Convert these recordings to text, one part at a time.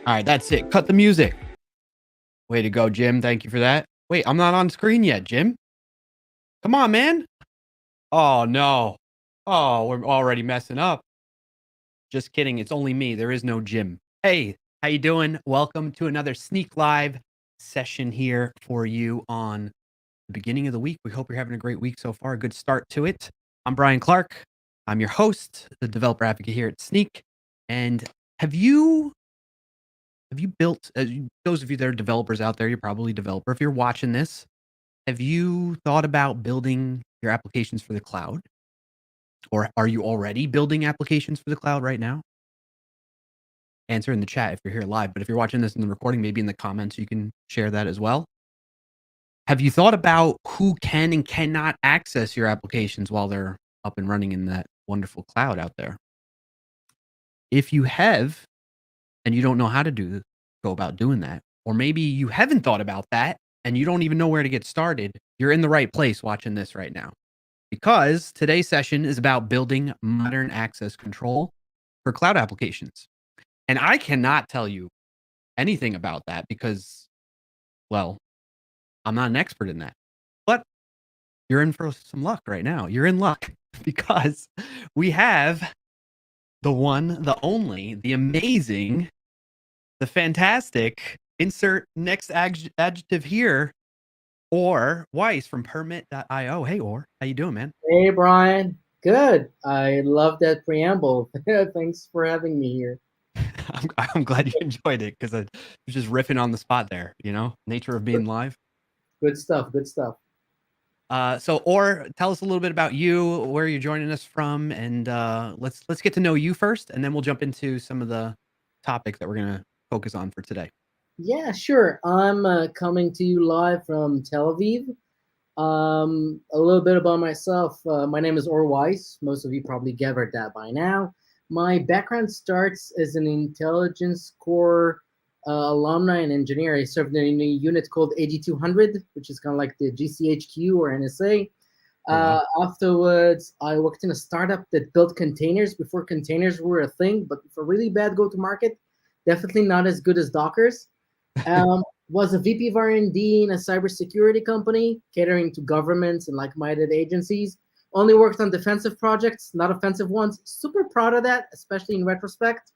All right, that's it. Cut the music. Way to go, Jim. Thank you for that. Wait, I'm not on screen yet, Jim. Come on, man. Oh, no. Oh, we're already messing up. Just kidding. It's only me. There is no Jim. Hey, how you doing? Welcome to another SnykLIVE session here for you on the beginning of the week. We hope you're having a great week so far. A good start to it. I'm Brian Clark. I'm your host, the developer advocate here at Snyk. And have you built, those of you that are developers out there, you're probably a developer. If you're watching this, have you thought about building your applications for the cloud? Or are you already building applications for the cloud right now? Answer in the chat if you're here live. But if you're watching this in the recording, maybe in the comments, you can share that as well. Have you thought about who can and cannot access your applications while they're up and running in that wonderful cloud out there? If you have, and you don't know how to go about doing that, or maybe you haven't thought about that and you don't even know where to get started, you're in the right place watching this right now. Because today's session is about building modern access control for cloud applications. And I cannot tell you anything about that because, well, I'm not an expert in that. But you're in for some luck right now. You're in luck because we have the one, the only, the amazing, the fantastic, insert next adjective here, Or Weis from permit.io. Hey, Or, how you doing, man? Hey, Brian. Good. I love that preamble. Thanks for having me here. I'm glad you enjoyed it because I was just riffing on the spot there, you know, nature of being live. Good stuff. Good stuff. So, Or, tell us a little bit about you, where you're joining us from, and let's get to know you first, and then we'll jump into some of the topics that we're going to focus on for today. Yeah, sure. I'm coming to you live from Tel Aviv. A little bit about myself. My name is Or Weis. Most of you probably gathered that by now. My background starts as an intelligence corps alumni and engineer. I served in a unit called AG200, which is kind of like the GCHQ or NSA. Afterwards, I worked in a startup that built containers before containers were a thing, but for really bad go-to-market, definitely not as good as Dockers. Was a VP of R&D in a cybersecurity company catering to governments and like-minded agencies. Only worked on defensive projects, not offensive ones. Super proud of that, especially in retrospect.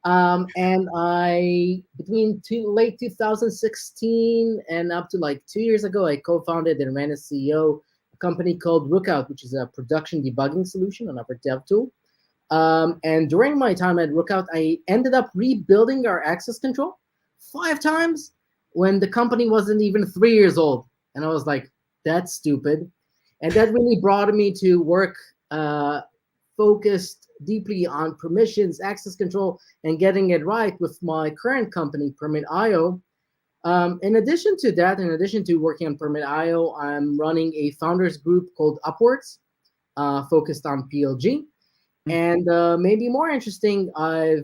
And I, between late 2016 and up to like 2 years ago, I co-founded and ran as CEO a company called Rookout, which is a production debugging solution, another dev tool. And during my time at Rookout, I ended up rebuilding our access control 5 times when the company wasn't even 3 years old. And I was like, that's stupid. And that really brought me to work focused deeply on permissions, access control, and getting it right with my current company, Permit.io. In addition to that, in addition to working on Permit.io, I'm running a founders group called Upwards, focused on PLG. And maybe more interesting, I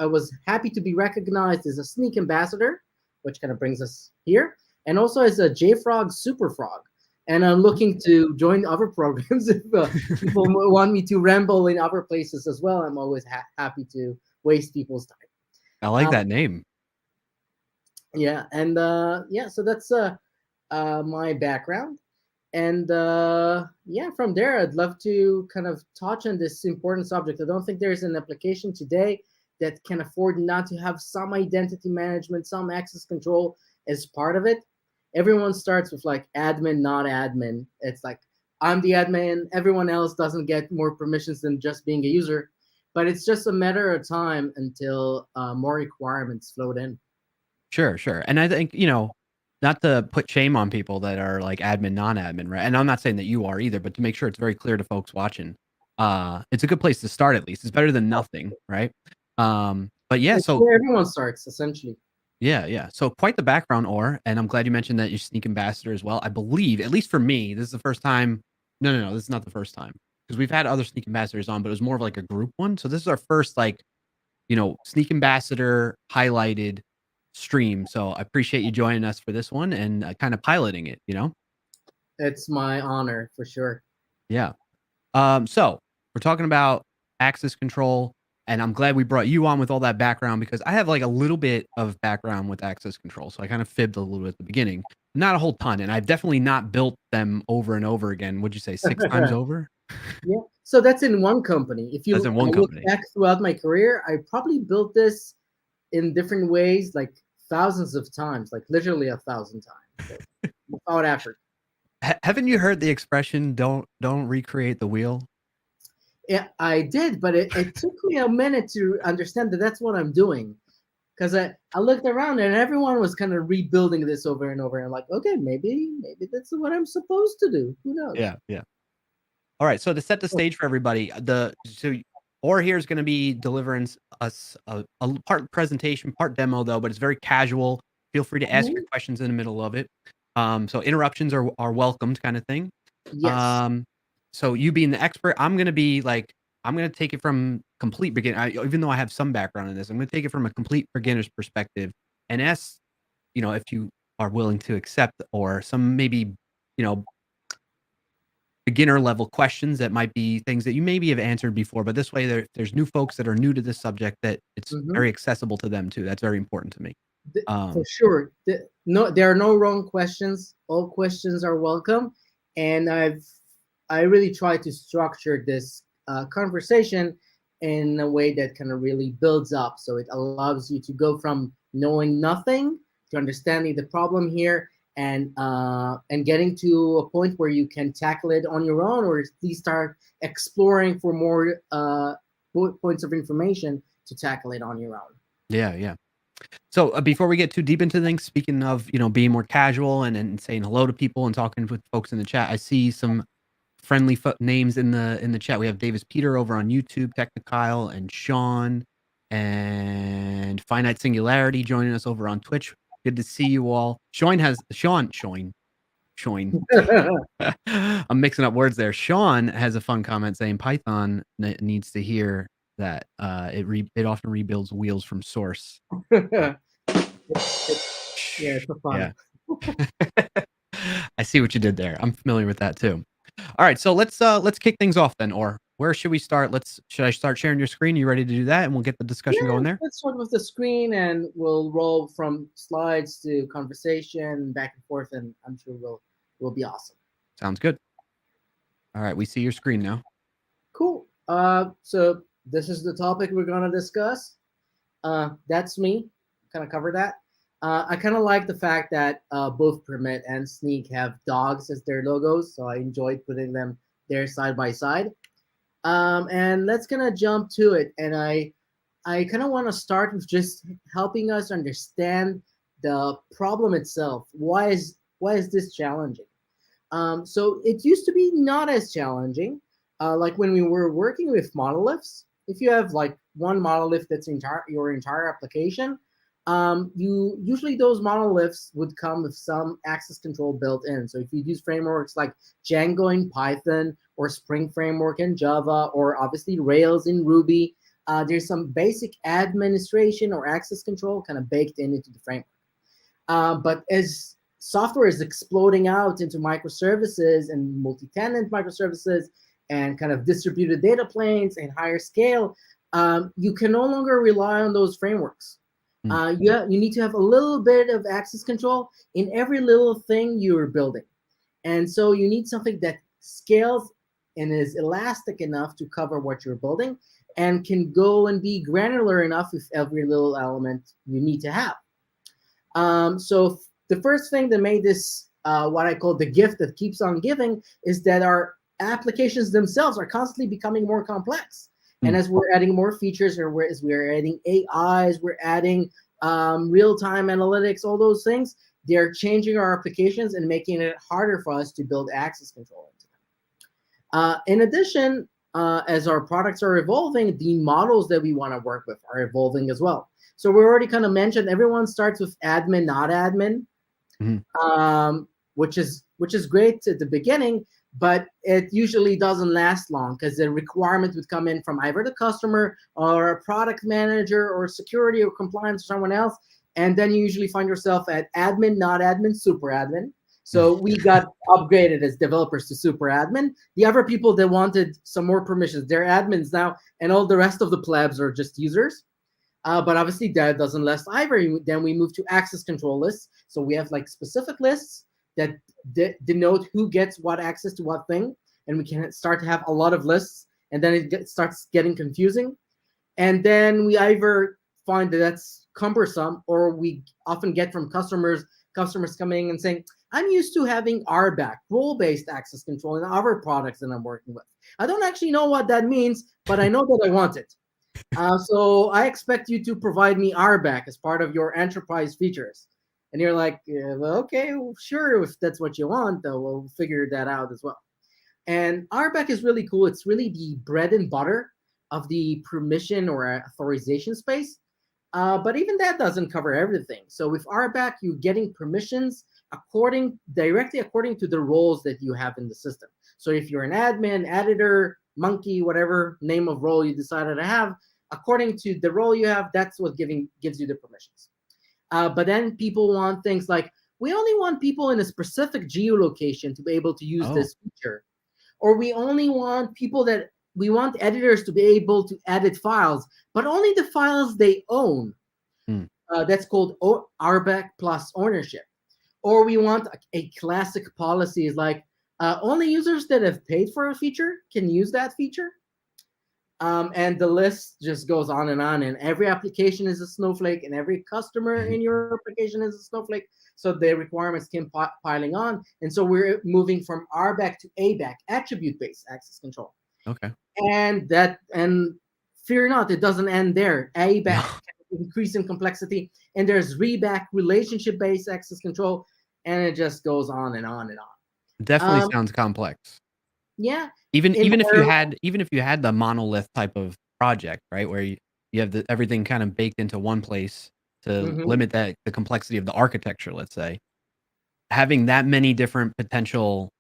was happy to be recognized as a Snyk ambassador, which kind of brings us here, and also as a JFrog super frog. And I'm looking to join other programs if people want me to ramble in other places as well. I'm always happy to waste people's time. I like that name. Yeah, and yeah, so that's my background. And yeah, from there, I'd love to kind of touch on this important subject. I don't think there's an application today that can afford not to have some identity management, some access control as part of it. Everyone starts with like admin, not admin. It's like, I'm the admin, everyone else doesn't get more permissions than just being a user. But it's just a matter of time until more requirements float in. Sure, sure. And I think, not to put shame on people that are like admin, non-admin, right? And I'm not saying that you are either, but to make sure it's very clear to folks watching, it's a good place to start at least. It's better than nothing, right? But yeah, It's so where everyone starts, essentially. yeah. So quite the background, and I'm glad you mentioned that you're Snyk ambassador as well. I believe, at least for me, this is the first time. No, this is not the first time because we've had other Snyk ambassadors on, but it was more of like a group one. So this is our first like, Snyk ambassador highlighted stream. So I appreciate you joining us for this one and kind of piloting it, It's my honor for sure. Yeah. So we're talking about access control, and I'm glad we brought you on with all that background because I have like a little bit of background with access control. So I kind of fibbed a little at the beginning, not a whole ton. And I've definitely not built them over and over again. Would you say 6 times over? Yeah. So that's in one company. If That's you in one look company. back throughout my career, I probably built this in different ways, like thousands of times, like literally 1,000 times. So without effort. Haven't you heard the expression don't recreate the wheel? Yeah, I did, but it took me a minute to understand that that's what I'm doing. Because I looked around and everyone was kind of rebuilding this over and over. And I'm like, okay, maybe that's what I'm supposed to do. Who knows? Yeah. All right. So to set the stage for everybody, Or here is going to be delivering us a part presentation, part demo though, but it's very casual. Feel free to ask your questions in the middle of it. So interruptions are welcomed, kind of thing. Yes. So you being the expert, I'm going to take it from complete beginning. Even though I have some background in this, I'm going to take it from a complete beginner's perspective and ask, if you are willing to accept or some maybe, beginner level questions that might be things that you maybe have answered before, but this way there's new folks that are new to this subject that it's very accessible to them too. That's very important to me. For sure. No, there are no wrong questions. All questions are welcome. And I really try to structure this conversation in a way that kind of really builds up. So it allows you to go from knowing nothing to understanding the problem here and getting to a point where you can tackle it on your own, or at least start exploring for more points of information to tackle it on your own. Yeah. So before we get too deep into things, speaking of, being more casual and saying hello to people and talking with folks in the chat, I see some friendly names in the chat. We have Davis Peter over on YouTube, Technicile, and Sean, and Finite Singularity joining us over on Twitch. Good to see you all. Sean. I'm mixing up words there. Sean has a fun comment saying Python needs to hear that it often rebuilds wheels from source. Yeah, it's fun. Yeah. I see what you did there. I'm familiar with that too. All right, so let's kick things off then. Or where should we start? Should I start sharing your screen? You ready to do that, and we'll get the discussion going there? Let's start with the screen, and we'll roll from slides to conversation back and forth, and I'm sure we'll be awesome. Sounds good. All right, we see your screen now. Cool. So this is the topic we're gonna discuss. That's me. Kind of cover that. I kind of like the fact that both Permit and Snyk have dogs as their logos, so I enjoyed putting them there side by side. And let's gonna jump to it. And I kind of want to start with just helping us understand the problem itself. Why is this challenging? So it used to be not as challenging. Like when we were working with monoliths, if you have like one monolith that's your entire application, you usually those monoliths would come with some access control built in. So if you use frameworks like Django in Python or Spring Framework in Java, or obviously Rails in Ruby, there's some basic administration or access control kind of baked into the framework. But as software is exploding out into microservices and multi-tenant microservices and kind of distributed data planes and higher scale, you can no longer rely on those frameworks. You need to have a little bit of access control in every little thing you're building. And so you need something that scales and is elastic enough to cover what you're building and can go and be granular enough with every little element you need to have. So the first thing that made this what I call the gift that keeps on giving is that our applications themselves are constantly becoming more complex. And as we're adding more features, or as we're adding AIs, we're adding real-time analytics, all those things, they're changing our applications and making it harder for us to build access control into them. In addition, as our products are evolving, the models that we want to work with are evolving as well. So we already kind of mentioned everyone starts with admin, not admin, which is great at the beginning, but it usually doesn't last long because the requirement would come in from either the customer or a product manager or security or compliance or someone else. And then you usually find yourself at admin, not admin, super admin. So we got upgraded as developers to super admin. The other people that wanted some more permissions, they're admins now, and all the rest of the plebs are just users. But obviously that doesn't last either. Then we move to access control lists. So we have like specific lists that denote who gets what access to what thing. And we can start to have a lot of lists, and then it starts getting confusing. And then we either find that that's cumbersome, or we often get from customers coming and saying, I'm used to having RBAC, role-based access control, in other products that I'm working with. I don't actually know what that means, but I know that I want it. So I expect you to provide me RBAC as part of your enterprise features. And you're like, yeah, well, okay, well, sure, if that's what you want, though, we'll figure that out as well. And RBAC is really cool. It's really the bread and butter of the permission or authorization space. But even that doesn't cover everything. So with RBAC, you're getting permissions directly according to the roles that you have in the system. So if you're an admin, editor, monkey, whatever name of role you decided to have, according to the role you have, that's what gives you the permissions. But then people want things like, we only want people in a specific geolocation to be able to use this feature. Or we only want we want editors to be able to edit files, but only the files they own. That's called RBAC plus ownership. Or we want a classic policy is like, only users that have paid for a feature can use that feature. And the list just goes on, and every application is a snowflake, and every customer in your application is a snowflake. So the requirements keep piling on. And so we're moving from RBAC to ABAC, attribute-based access control. Okay. And fear not, it doesn't end there. ABAC can increase in complexity, and there's REBAC, relationship-based access control, and it just goes on and on and on. Definitely sounds complex. Yeah. Even if you had the monolith type of project, right, where you have everything kind of baked into one place to limit the complexity of the architecture, let's say, having that many different potential,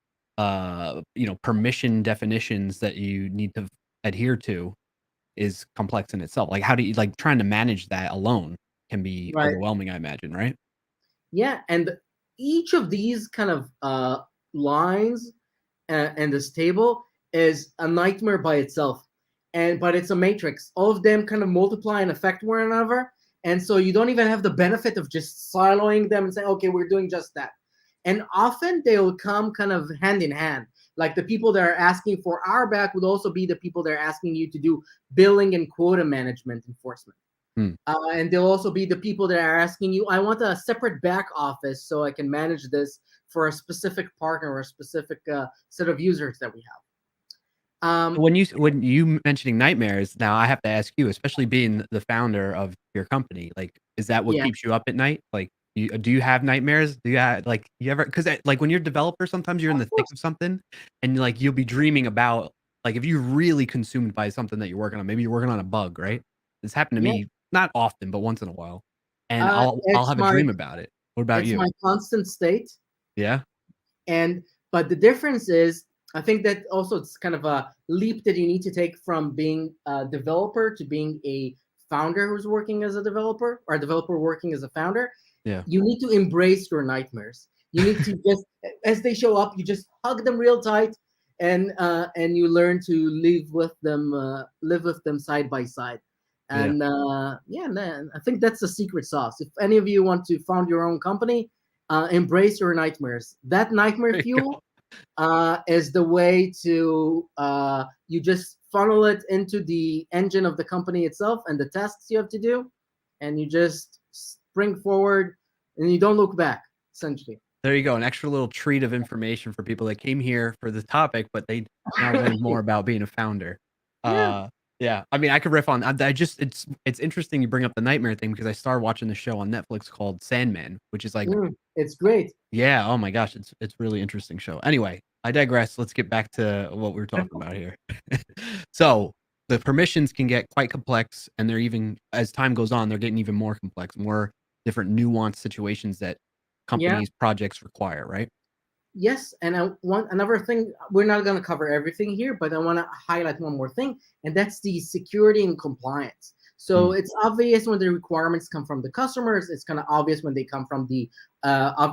permission definitions that you need to adhere to is complex in itself. Like, how do you trying to manage that alone can be overwhelming, I imagine, right? Yeah, and each of these kind of lines and this table is a nightmare by itself. But it's a matrix. All of them kind of multiply and affect one another. And so you don't even have the benefit of just siloing them and saying, okay, we're doing just that. And often they will come kind of hand in hand. Like the people that are asking for RBAC would also be the people that are asking you to do billing and quota management enforcement. And they'll also be the people that are asking you, I want a separate back office so I can manage this for a specific partner or a specific set of users that we have. When you mentioning nightmares, now I have to ask you, especially being the founder of your company, like, is that what keeps you up at night? Like, Do you have nightmares? Do you have, like, you ever, because like when you're a developer, sometimes you're in Of the thick course. of something, and like you'll be dreaming about, like, if you're really consumed by something that you're working on, maybe you're working on a bug, right? This happened to Yeah. me, not often, but once in a while, and I'll It's have a my dream about it. What about it's you? my constant state. Yeah. And but the difference is, I think that also it's kind of a leap that you need to take from being a developer to being a founder who's working as a developer, or a developer working as a founder. Yeah. You need to embrace your nightmares. You need to just, as they show up, you just hug them real tight, and you learn to live with them side by side. Yeah. And yeah, man, I think that's the secret sauce. If any of you want to found your own company, embrace your nightmares. That nightmare There you fuel go. is the way to you just funnel it into the engine of the company itself and the tasks you have to do, and you just spring forward and you don't look back, essentially. There you go. An extra little treat of information for people that came here for the topic, but they now learned more about being a founder. Yeah. Yeah. I mean, I could riff on. I just it's interesting you bring up the nightmare thing because I started watching the show on Netflix called Sandman, which is like, It's great. yeah. Oh my gosh, it's really interesting show. Anyway, I digress. Let's get back to what we were talking about here. So the permissions can get quite complex, and they're even, as time goes on, they're getting even more complex, more different nuanced situations that Yeah. companies projects require, right? Yes, and I want another thing. We're not going to cover everything here, but I want to highlight one more thing, and that's the security and compliance. So Mm. it's obvious when the requirements come from the customers. It's kind of obvious when they come from the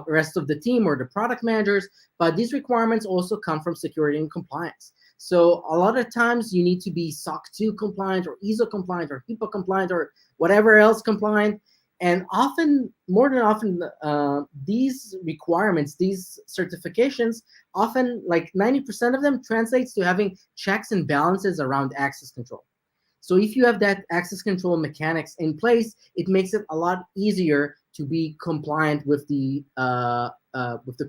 rest of the team or the product managers. But these requirements also come from security and compliance. So a lot of times you need to be SOC 2 compliant or ISO compliant or HIPAA compliant or whatever else compliant. And often, more than often, these requirements, these certifications, often like 90% of them translates to having checks and balances around access control. So if you have that access control mechanics in place, it makes it a lot easier to be compliant with the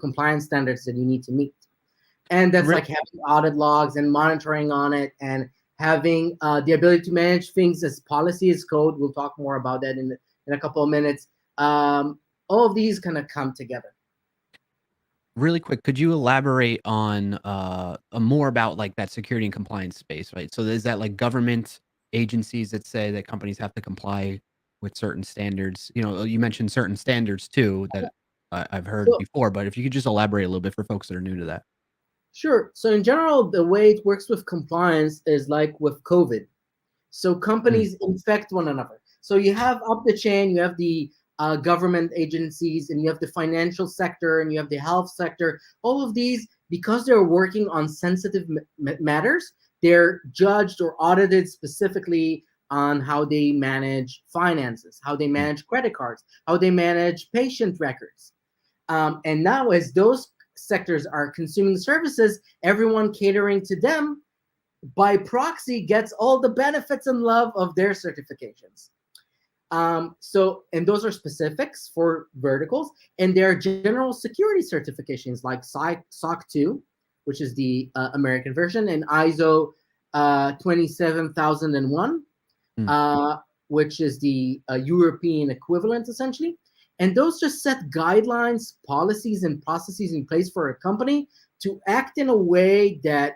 compliance standards that you need to meet. And that's Re- like having audit logs and monitoring on it, and having the ability to manage things as policy as code. We'll talk more about that in a couple of minutes. All of these kind of come together. Really quick, could you elaborate on more about like that security and compliance space, right? So is that like government agencies that say that companies have to comply with certain standards? You know, you mentioned certain standards too that I've heard So before, but if you could just elaborate a little bit for folks that are new to that. sure. So in general, the way it works with compliance is like with COVID. So Mm. companies infect one another. So you have up the chain, you have the government agencies, and you have the financial sector, and you have the health sector. All of these, because they're working on sensitive matters, they're judged or audited specifically on how they manage finances, how they Mm. manage credit cards, how they manage patient records. And now, as those sectors are consuming services, everyone catering to them by proxy gets all the benefits and love of their certifications. And those are specifics for verticals, and there are general security certifications like SOC 2, which is the American version, and ISO 27001, Mm. which is the European equivalent, essentially. And those just set guidelines, policies, and processes in place for a company to act in a way that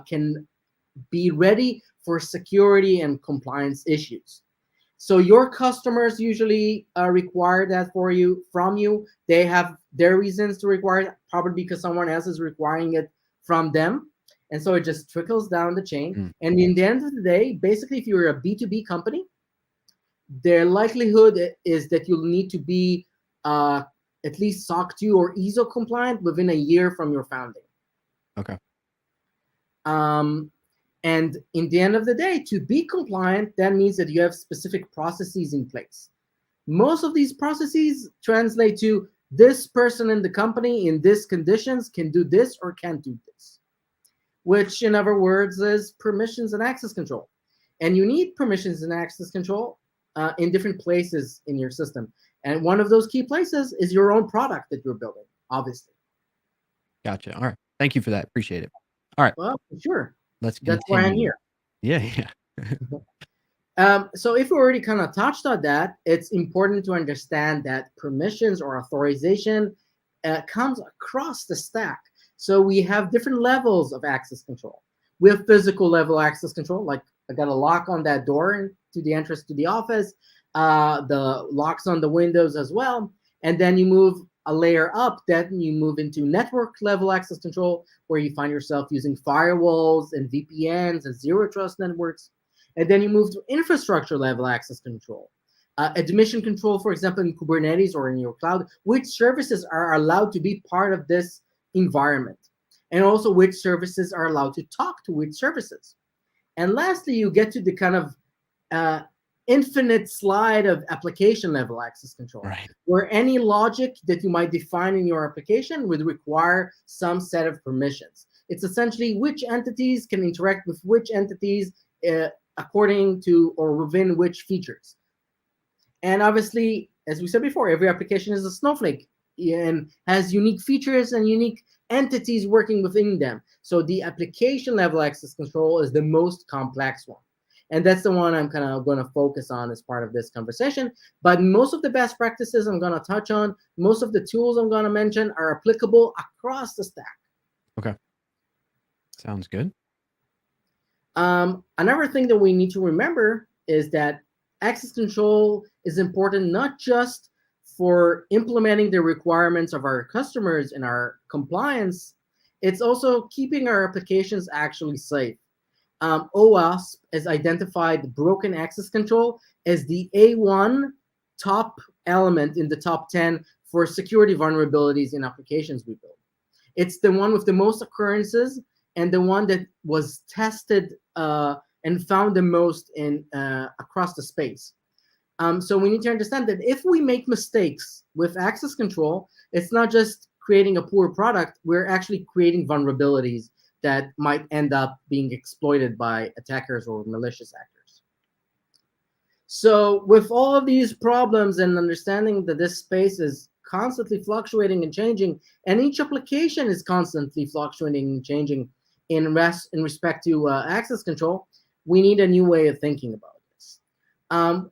can be ready for security and compliance issues. So your customers usually require that from you. They have their reasons to require it, probably because someone else is requiring it from them. And so it just trickles down the chain. Mm. And in the end of the day, basically, if you're a B2B company, their likelihood is that you'll need to be at least SOC 2 or ISO compliant within a year from your founding. Okay. Um, and in the end of the day, to be compliant, that means that you have specific processes in place. Most of these processes translate to this person in the company in these conditions can do this or can't do this, which in other words is permissions and access control. And you need permissions and access control in different places in your system. And one of those key places is your own product that you're building, obviously. Gotcha. All right. Thank you for that. Appreciate it. All right. Well, sure. Let's That's why I'm continue. here. Yeah. Yeah. So if we already kind of touched on that, it's important to understand that permissions or authorization comes across the stack. So we have different levels of access control. We have physical level access control, like I got a lock on that door to the entrance to the office, the locks on the windows as well. And then you move a layer up, then you move into network level access control, where you find yourself using firewalls and VPNs and zero trust networks. And then you move to infrastructure level access control. Admission control, for example, in Kubernetes or in your cloud, which services are allowed to be part of this environment, and also which services are allowed to talk to which services. And lastly, you get to the kind of infinite slide of application level access control, Right. where any logic that you might define in your application would require some set of permissions. It's essentially which entities can interact with which entities according to or within which features. And obviously, as we said before, every application is a snowflake and has unique features and unique entities working within them. So the application level access control is the most complex one. And that's the one I'm kind of going to focus on as part of this conversation. But most of the best practices I'm going to touch on, most of the tools I'm going to mention are applicable across the stack. Okay. Sounds good. Another thing that we need to remember is that access control is important not just for implementing the requirements of our customers and our compliance, it's also keeping our applications actually safe. OWASP has identified broken access control as the A1 top element in the top 10 for security vulnerabilities in applications we build. It's the one with the most occurrences and the one that was tested and found the most in across the space. So we need to understand that if we make mistakes with access control, it's not just creating a poor product, we're actually creating vulnerabilities that might end up being exploited by attackers or malicious actors. So with all of these problems and understanding that this space is constantly fluctuating and changing, and each application is constantly fluctuating and changing in respect to access control, we need a new way of thinking about this.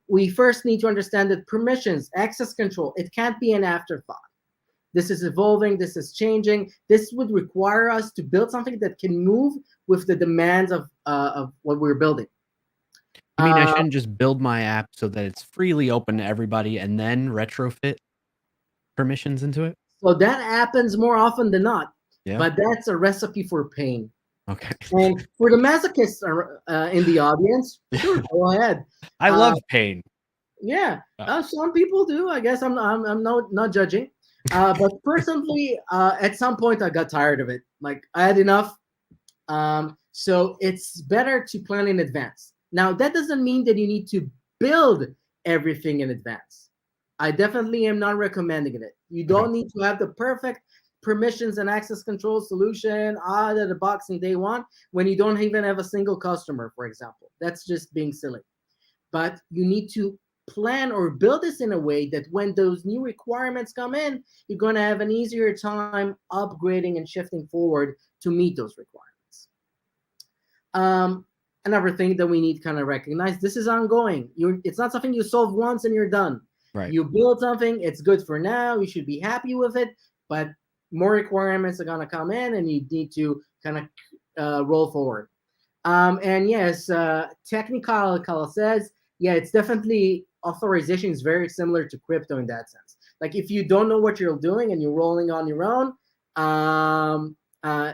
We first need to understand that permissions, access control, it can't be an afterthought. This is evolving, this is changing. This would require us to build something that can move with the demands of what we're building. I mean, I shouldn't just build my app so that it's freely open to everybody and then retrofit permissions into it? So that happens more often than not, Yeah. but that's a recipe for pain. Okay. And for the masochists in the audience, sure, go ahead. I love pain. Yeah, some people do. I guess I'm not judging. But personally, at some point, I got tired of it. Like I had enough. So it's better to plan in advance. Now, that doesn't mean that you need to build everything in advance. I definitely am not recommending it. You don't need to have the perfect permissions and access control solution out of the box in day one when you don't even have a single customer, for example. That's just being silly. But you need to plan or build this in a way that when those new requirements come in, you're going to have an easier time upgrading and shifting forward to meet those requirements. Another thing that we need to kind of recognize, this is ongoing. It's not something you solve once and you're done. Right. You build something, it's good for now, you should be happy with it, but more requirements are going to come in and you need to kind of roll forward. And yes, technical says, yeah, it's definitely authorization is very similar to crypto in that sense. Like if you don't know what you're doing and you're rolling on your own,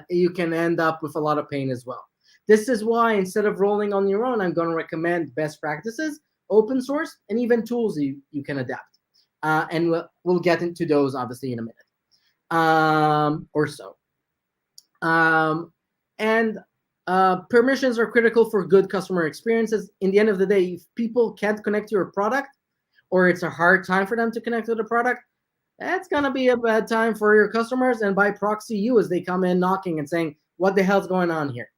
you can end up with a lot of pain as well. This is why instead of rolling on your own, I'm going to recommend best practices, open source, and even tools you can adapt. And we'll get into those obviously in a minute or so. And permissions are critical for good customer experiences. In the end of the day, if people can't connect to your product or it's a hard time for them to connect to the product, that's going to be a bad time for your customers and by proxy you as they come in knocking and saying, what the hell's going on here?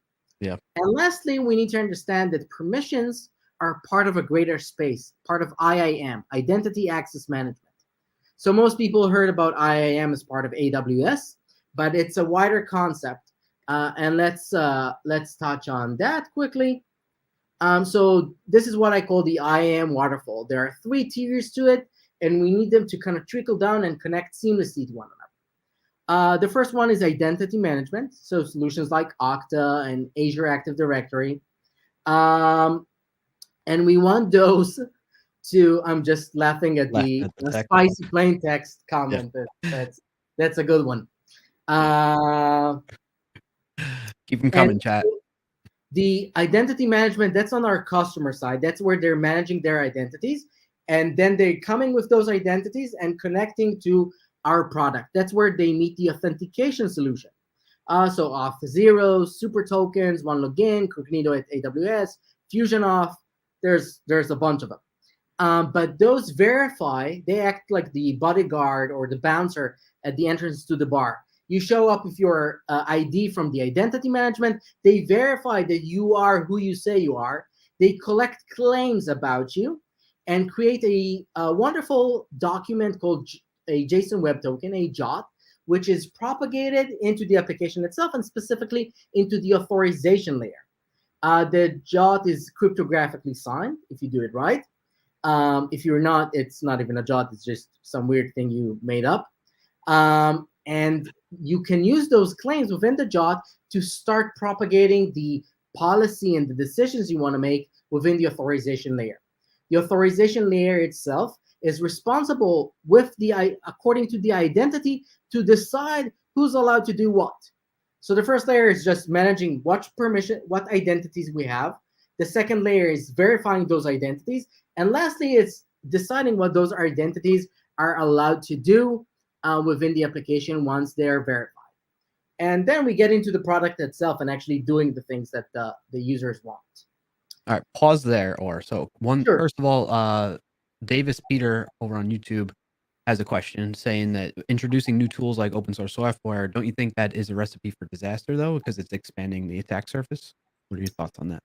Yeah. And lastly, we need to understand that permissions are part of a greater space, part of IAM, Identity Access Management. So most people heard about IAM as part of AWS, but it's a wider concept. And let's touch on that quickly. So this is what I call the IAM Waterfall. There are 3 tiers to it, and we need them to kind of trickle down and connect seamlessly to one another. The first one is identity management, so solutions like Okta and Azure Active Directory. And we want those to, I'm just laughing at Left the at the text. spicy plain text Yeah. comment. That's a good one. Keep them coming, chat. The identity management, that's on our customer side. That's where they're managing their identities. And then they're coming with those identities and connecting to our product. That's where they meet the authentication solution. So Auth0, Super Tokens, OneLogin, Cognito at AWS, Fusion Auth. There's a bunch of them. But those verify, they act like the bodyguard or the bouncer at the entrance to the bar. You show up with your ID from the identity management. They verify that you are who you say you are. They collect claims about you and create a wonderful document called a JSON Web Token, a JWT, which is propagated into the application itself and specifically into the authorization layer. The JWT is cryptographically signed if you do it right. If you're not, it's not even a JWT. It's just some weird thing you made up. And you can use those claims within the JWT to start propagating the policy and the decisions you want to make within the authorization layer. The authorization layer itself is responsible according to the identity to decide who's allowed to do what. So the first layer is just managing what identities we have. The second layer is verifying those identities. And lastly, it's deciding what those identities are allowed to do within the application once they're verified. And then we get into the product itself and actually doing the things that the users want. All right, pause there. Sure. First of all, Davis Peter over on YouTube has a question saying that introducing new tools like open source software, don't you think that is a recipe for disaster though, because it's expanding the attack surface? What are your thoughts on that?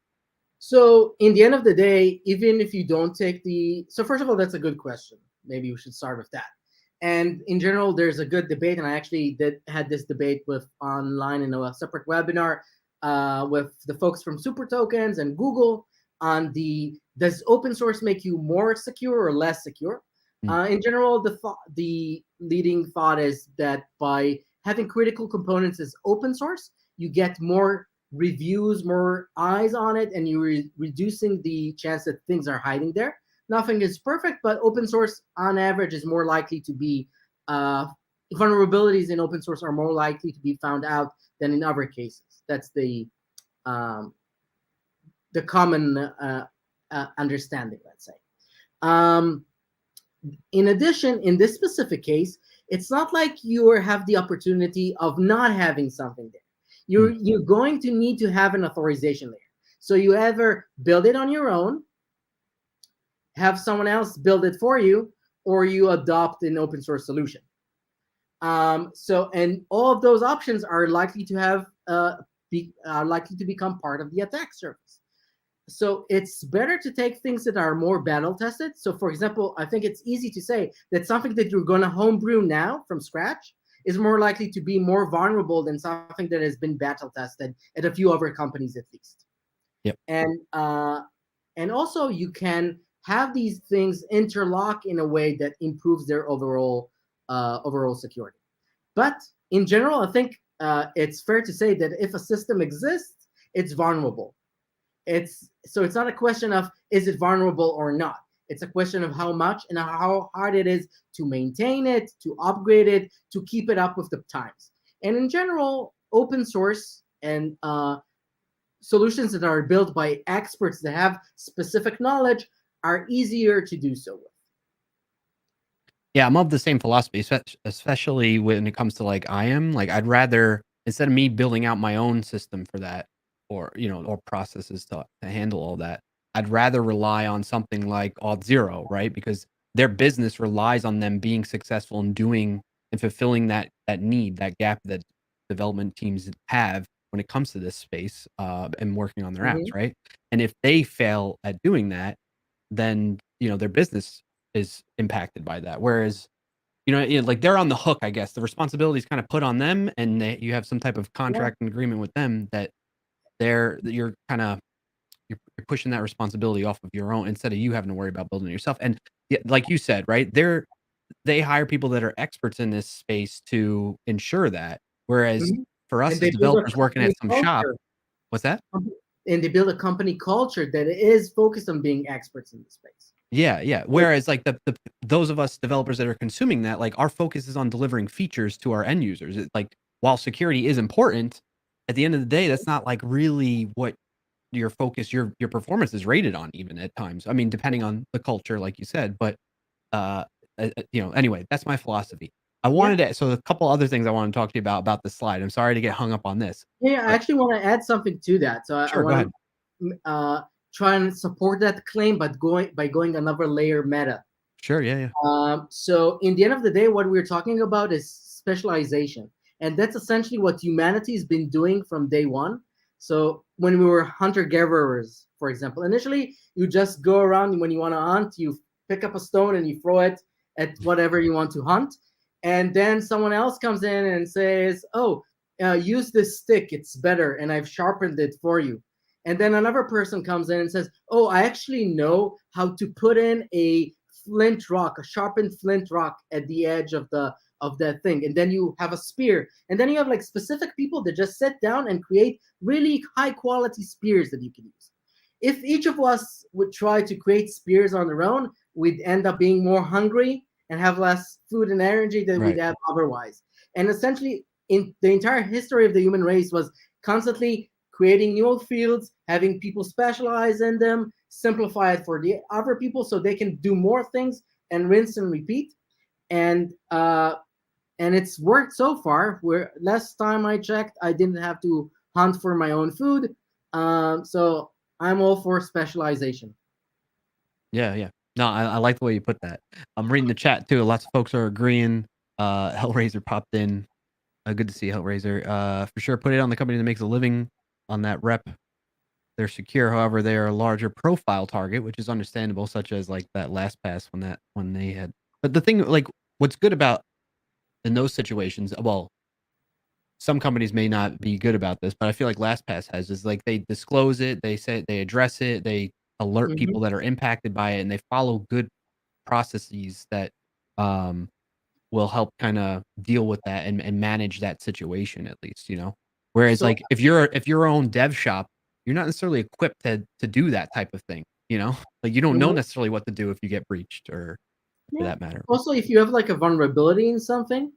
So in the end of the day, even if you don't take so first of all, that's a good question. Maybe we should start with that. And in general, there's a good debate, and I actually had this debate online in a separate webinar with the folks from Super Tokens and Google on does open source make you more secure or less secure? In general, the leading thought is that by having critical components as open source, you get more reviews, more eyes on it, and you're reducing the chance that things are hiding there. Nothing is perfect, but open source on average is more likely to be vulnerabilities in open source are more likely to be found out than in other cases. That's the common understanding, let's say. In addition, in this specific case, it's not like you have the opportunity of not having something there. You're going to need to have an authorization layer. So you either build it on your own, have someone else build it for you, or you adopt an open source solution. And all of those options are likely to have likely to become part of the attack surface. So it's better to take things that are more battle tested. So for example, I think it's easy to say that something that you're going to homebrew now from scratch is more likely to be more vulnerable than something that has been battle tested at a few other companies at least. Yep. And also you can have these things interlock in a way that improves their overall security. But in general, I think it's fair to say that if a system exists, it's vulnerable. So it's not a question of is it vulnerable or not. It's a question of how much and how hard it is to maintain it, to upgrade it, to keep it up with the times. And in general, open source and solutions that are built by experts that have specific knowledge are easier to do so with. Yeah, I'm of the same philosophy, especially when it comes to like IAM. Like I'd rather, instead of me building out my own system for that, or or processes to handle all that, I'd rather rely on something like Auth0, right? Because their business relies on them being successful in doing and fulfilling that need, that gap that development teams have when it comes to this space and working on their apps, right? And if they fail at doing that, then their business is impacted by that. Whereas, like they're on the hook, I guess. The responsibility is kind of put on them, and you have some type of contract and agreement with them that you're kind of you're pushing that responsibility off of your own instead of you having to worry about building it yourself. And yeah, like you said, right? They hire people that are experts in this space to ensure that. Whereas Mhm. for us And as they build a developers working at company some shop, culture. what's that? And they build a company culture that is focused on being experts in the space. Yeah, yeah. Like, Whereas like the those of us developers that are consuming that, like our focus is on delivering features to our end users. It, like while security is important, at the end of the day, that's not like really what your focus, your performance is rated on even at times. I mean, depending on the culture, like you said, but uh, anyway, that's my philosophy. I yeah, wanted to, so a couple other things I want to talk to you about this slide. I'm sorry to get hung up on this, yeah. I but actually want to add something to that. So I sure, go want ahead. to try and support that claim, but going another layer meta. Sure, yeah, yeah, So in the end of the day, what we're talking about is specialization, and that's essentially what humanity's been doing from day one. So when we were hunter-gatherers, for example, initially you just go around when you want to hunt, you pick up a stone and you throw it at whatever you want to hunt, and then someone else comes in and says, "Oh, use this stick; it's better, and I've sharpened it for you." And then another person comes in and says, "Oh, I actually know how to put in a flint rock, a sharpened flint rock at the edge of that thing." And then you have a spear, and then you have like specific people that just sit down and create really high quality spears that you can use. If each of us would try to create spears on their own, we'd end up being more hungry and have less food and energy than we'd right, have otherwise. And essentially, in the entire history of the human race was constantly creating new fields, having people specialize in them, simplify it for the other people so they can do more things and rinse and repeat. And it's worked so far. Where last time I checked, I didn't have to hunt for my own food. So I'm all for specialization. yeah, yeah. No, I like the way you put that. I'm reading the chat too. Lots of folks are agreeing. Hellraiser popped in. Good to see Hellraiser. For sure, put it on the company that makes a living on that rep. They're secure, however, they are a larger profile target, which is understandable, such as like that LastPass when they had. But the thing, like, what's good about in those situations, well, some companies may not be good about this, but I feel like LastPass has is like they disclose it, they say they address it, they alert Mhm. people that are impacted by it, and they follow good processes that um will help kinda deal with that and manage that situation at least, you know? Whereas, So like, if your own dev shop, you're not necessarily equipped to do that type of thing, you know? Like, you don't know mhm. necessarily what to do if you get breached or for Yeah. that matter. Also, if you have like a vulnerability in something,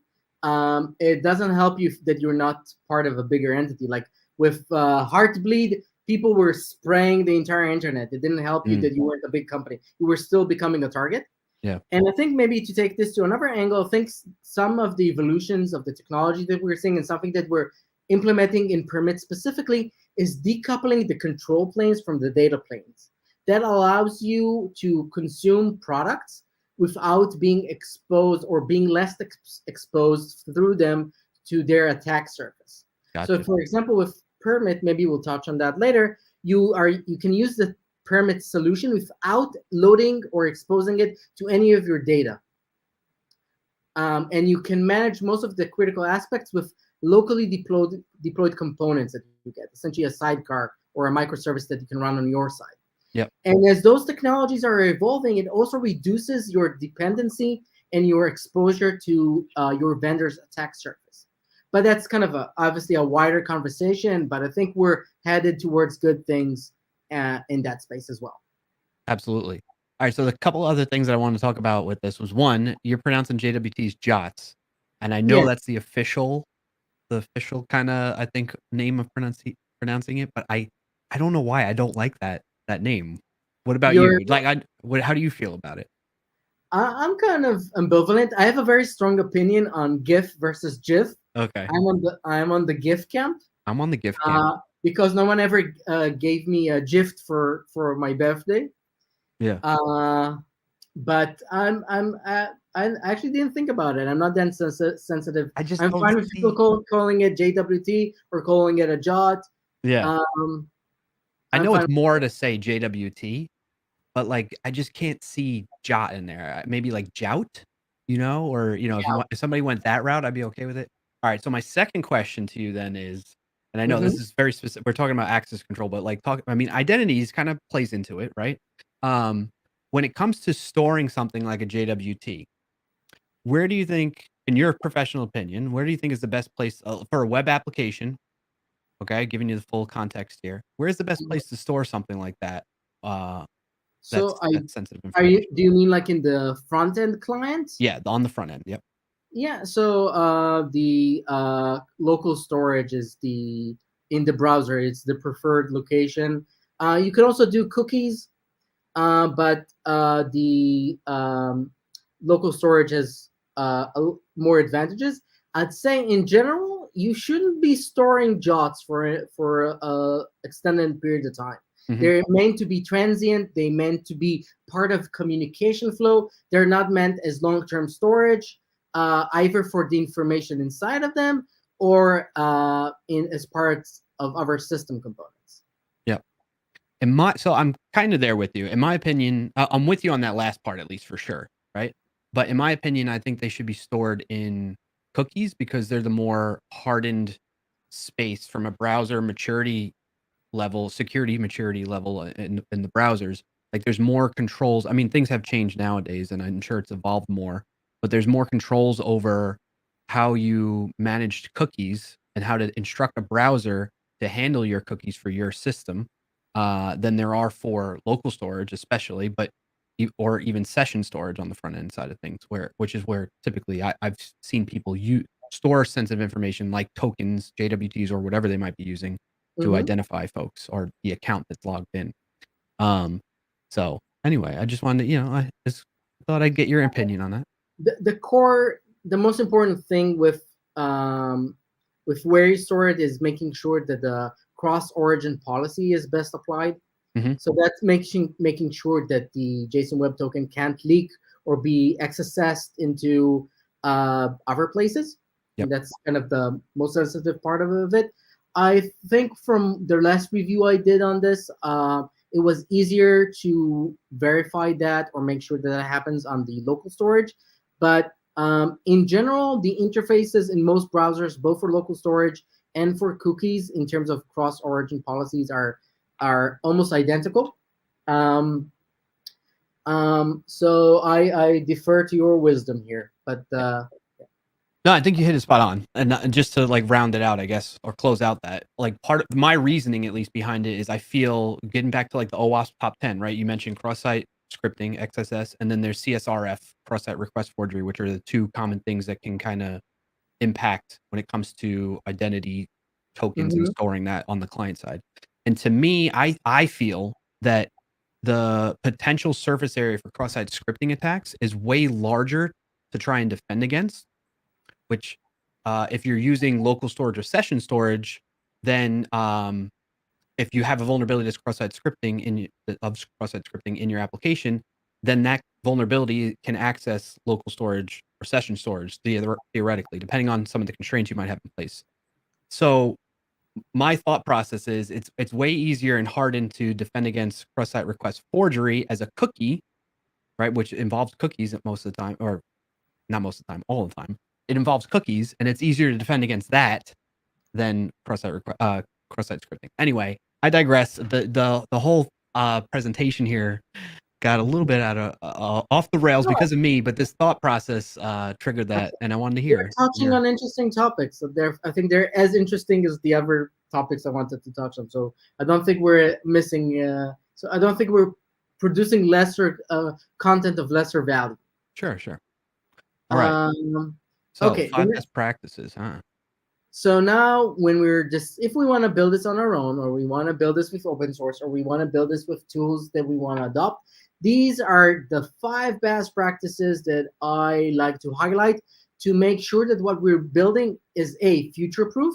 it doesn't help you that you're not part of a bigger entity. Like with Heartbleed, people were spraying the entire internet. It didn't help you Mm, that you weren't a big company. You were still becoming a target. yeah, And I think maybe to take this to another angle, I think some of the evolutions of the technology that we're seeing and something that we're implementing in permits specifically is decoupling the control planes from the data planes. That allows you to consume products without being exposed or being less exposed through them to their attack surface. So, gotcha. for example, with permit, maybe we'll touch on that later. You can use the permit solution without loading or exposing it to any of your data. And you can manage most of the critical aspects with locally deployed components that you get, essentially a sidecar or a microservice that you can run on your side. Yep, And as those technologies are evolving, it also reduces your dependency and your exposure to your vendor's attack surface. But that's kind of obviously a wider conversation, but I think we're headed towards good things in that space as well. absolutely. Alright, so the couple other things that I wanted to talk about with this was, 1, you're pronouncing JWTs JOTs, and I know Yeah, that's the official kinda, I think, name of pronouncing it, but I don't know why I don't like that name. What about you're you? Like, how do you feel about it? I'm kind of ambivalent. I have a very strong opinion on GIF versus GIF. Okay. I'm on the GIF camp I'm on the gift camp. because no one ever gave me a gift for my birthday. Yeah. Uh, but I actually didn't think about it. I'm not that sensitive. I just I'm don't fine with people see. calling it JWT or calling it a JOT. Yeah. Um, I I'm know fine. it's more to say JWT, but, like, I just can't see jot in there. Maybe, like, jout, or, if somebody went that route, I'd be okay with it. Alright, so my second question to you then is, And I know this is very specific. We're talking about access control, but like I mean, identities kind of plays into it, right? When it comes to storing something like a JWT, where do you think, in your professional opinion, where do you think is the best place for a web application? Okay, giving you the full context here. Where's the best place to store something like that? So That's sensitive are you? information. Do you mean like in the front end client? Yeah, on the front end. Yep. Yeah. So the local storage is in the browser. It's the preferred location. You can also do cookies, but the local storage has more advantages. I'd say in general, you shouldn't be storing JWTs for a extended period of time. Mhm. They're meant to be transient. They meant to be part of communication flow. They're not meant as long-term storage, either for the information inside of them or as parts of other system components. Yep. So I'm kind of there with you. In my opinion, I'm with you on that last part, at least for sure, right? But in my opinion, I think they should be stored in cookies because they're the more hardened space from a browser maturity level, security maturity level in the browsers. Like there's more controls. I mean, things have changed nowadays, and I'm sure it's evolved more. But there's more controls over how you manage cookies and how to instruct a browser to handle your cookies for your system than there are for local storage, especially, but or even session storage on the front end side of things, which is where typically I've seen people store sensitive information like tokens, JWTs, or whatever they might be using to Mm-hmm. identify folks or the account that's logged in. So anyway, I just wanted to, I just thought I'd get your opinion on that. The most important thing with where you store it is making sure that the cross origin policy is best applied. Mm-hmm. So that's making sure that the JSON Web Token can't leak or be accessed into other places. Yep. And that's kind of the most sensitive part of it. I think from the last review I did on this, it was easier to verify that or make sure that that happens on the local storage. But in general, the interfaces in most browsers, both for local storage and for cookies, in terms of cross-origin policies, are almost identical. So I defer to your wisdom here, but no, I think you hit it spot on. And just to like round it out, I guess, or close out that, like part of my reasoning, at least behind it, is I feel getting back to like the OWASP top 10, right? You mentioned cross-site scripting, XSS, and then there's CSRF, cross-site request forgery, which are the two common things that can kind of impact when it comes to identity tokens and storing that on the client side. And to me, I feel that the potential surface area for cross-site scripting attacks is way larger to try and defend against, which if you're using local storage or session storage, then if you have a vulnerability that's cross-site scripting in your application, then that vulnerability can access local storage or session storage theoretically, depending on some of the constraints you might have in place. So my thought process is it's way easier and hardened to defend against cross-site request forgery as a cookie, right? Which involves cookies most of the time, or not most of the time, all the time. It involves cookies, and it's easier to defend against that than cross-site scripting. Anyway, I digress. The whole presentation here got a little bit out of off the rails because of me, but this thought process triggered that, and I wanted to hear. We're touching on interesting topics. So I think they're as interesting as the other topics I wanted to touch on. So I don't think we're missing. So I don't think we're producing lesser content of lesser value. Sure. All right. So okay. 5 best practices, huh? So now when if we want to build this on our own, or we want to build this with open source, or we want to build this with tools that we want to adopt, these are the 5 best practices that I like to highlight to make sure that what we're building is A, future-proof,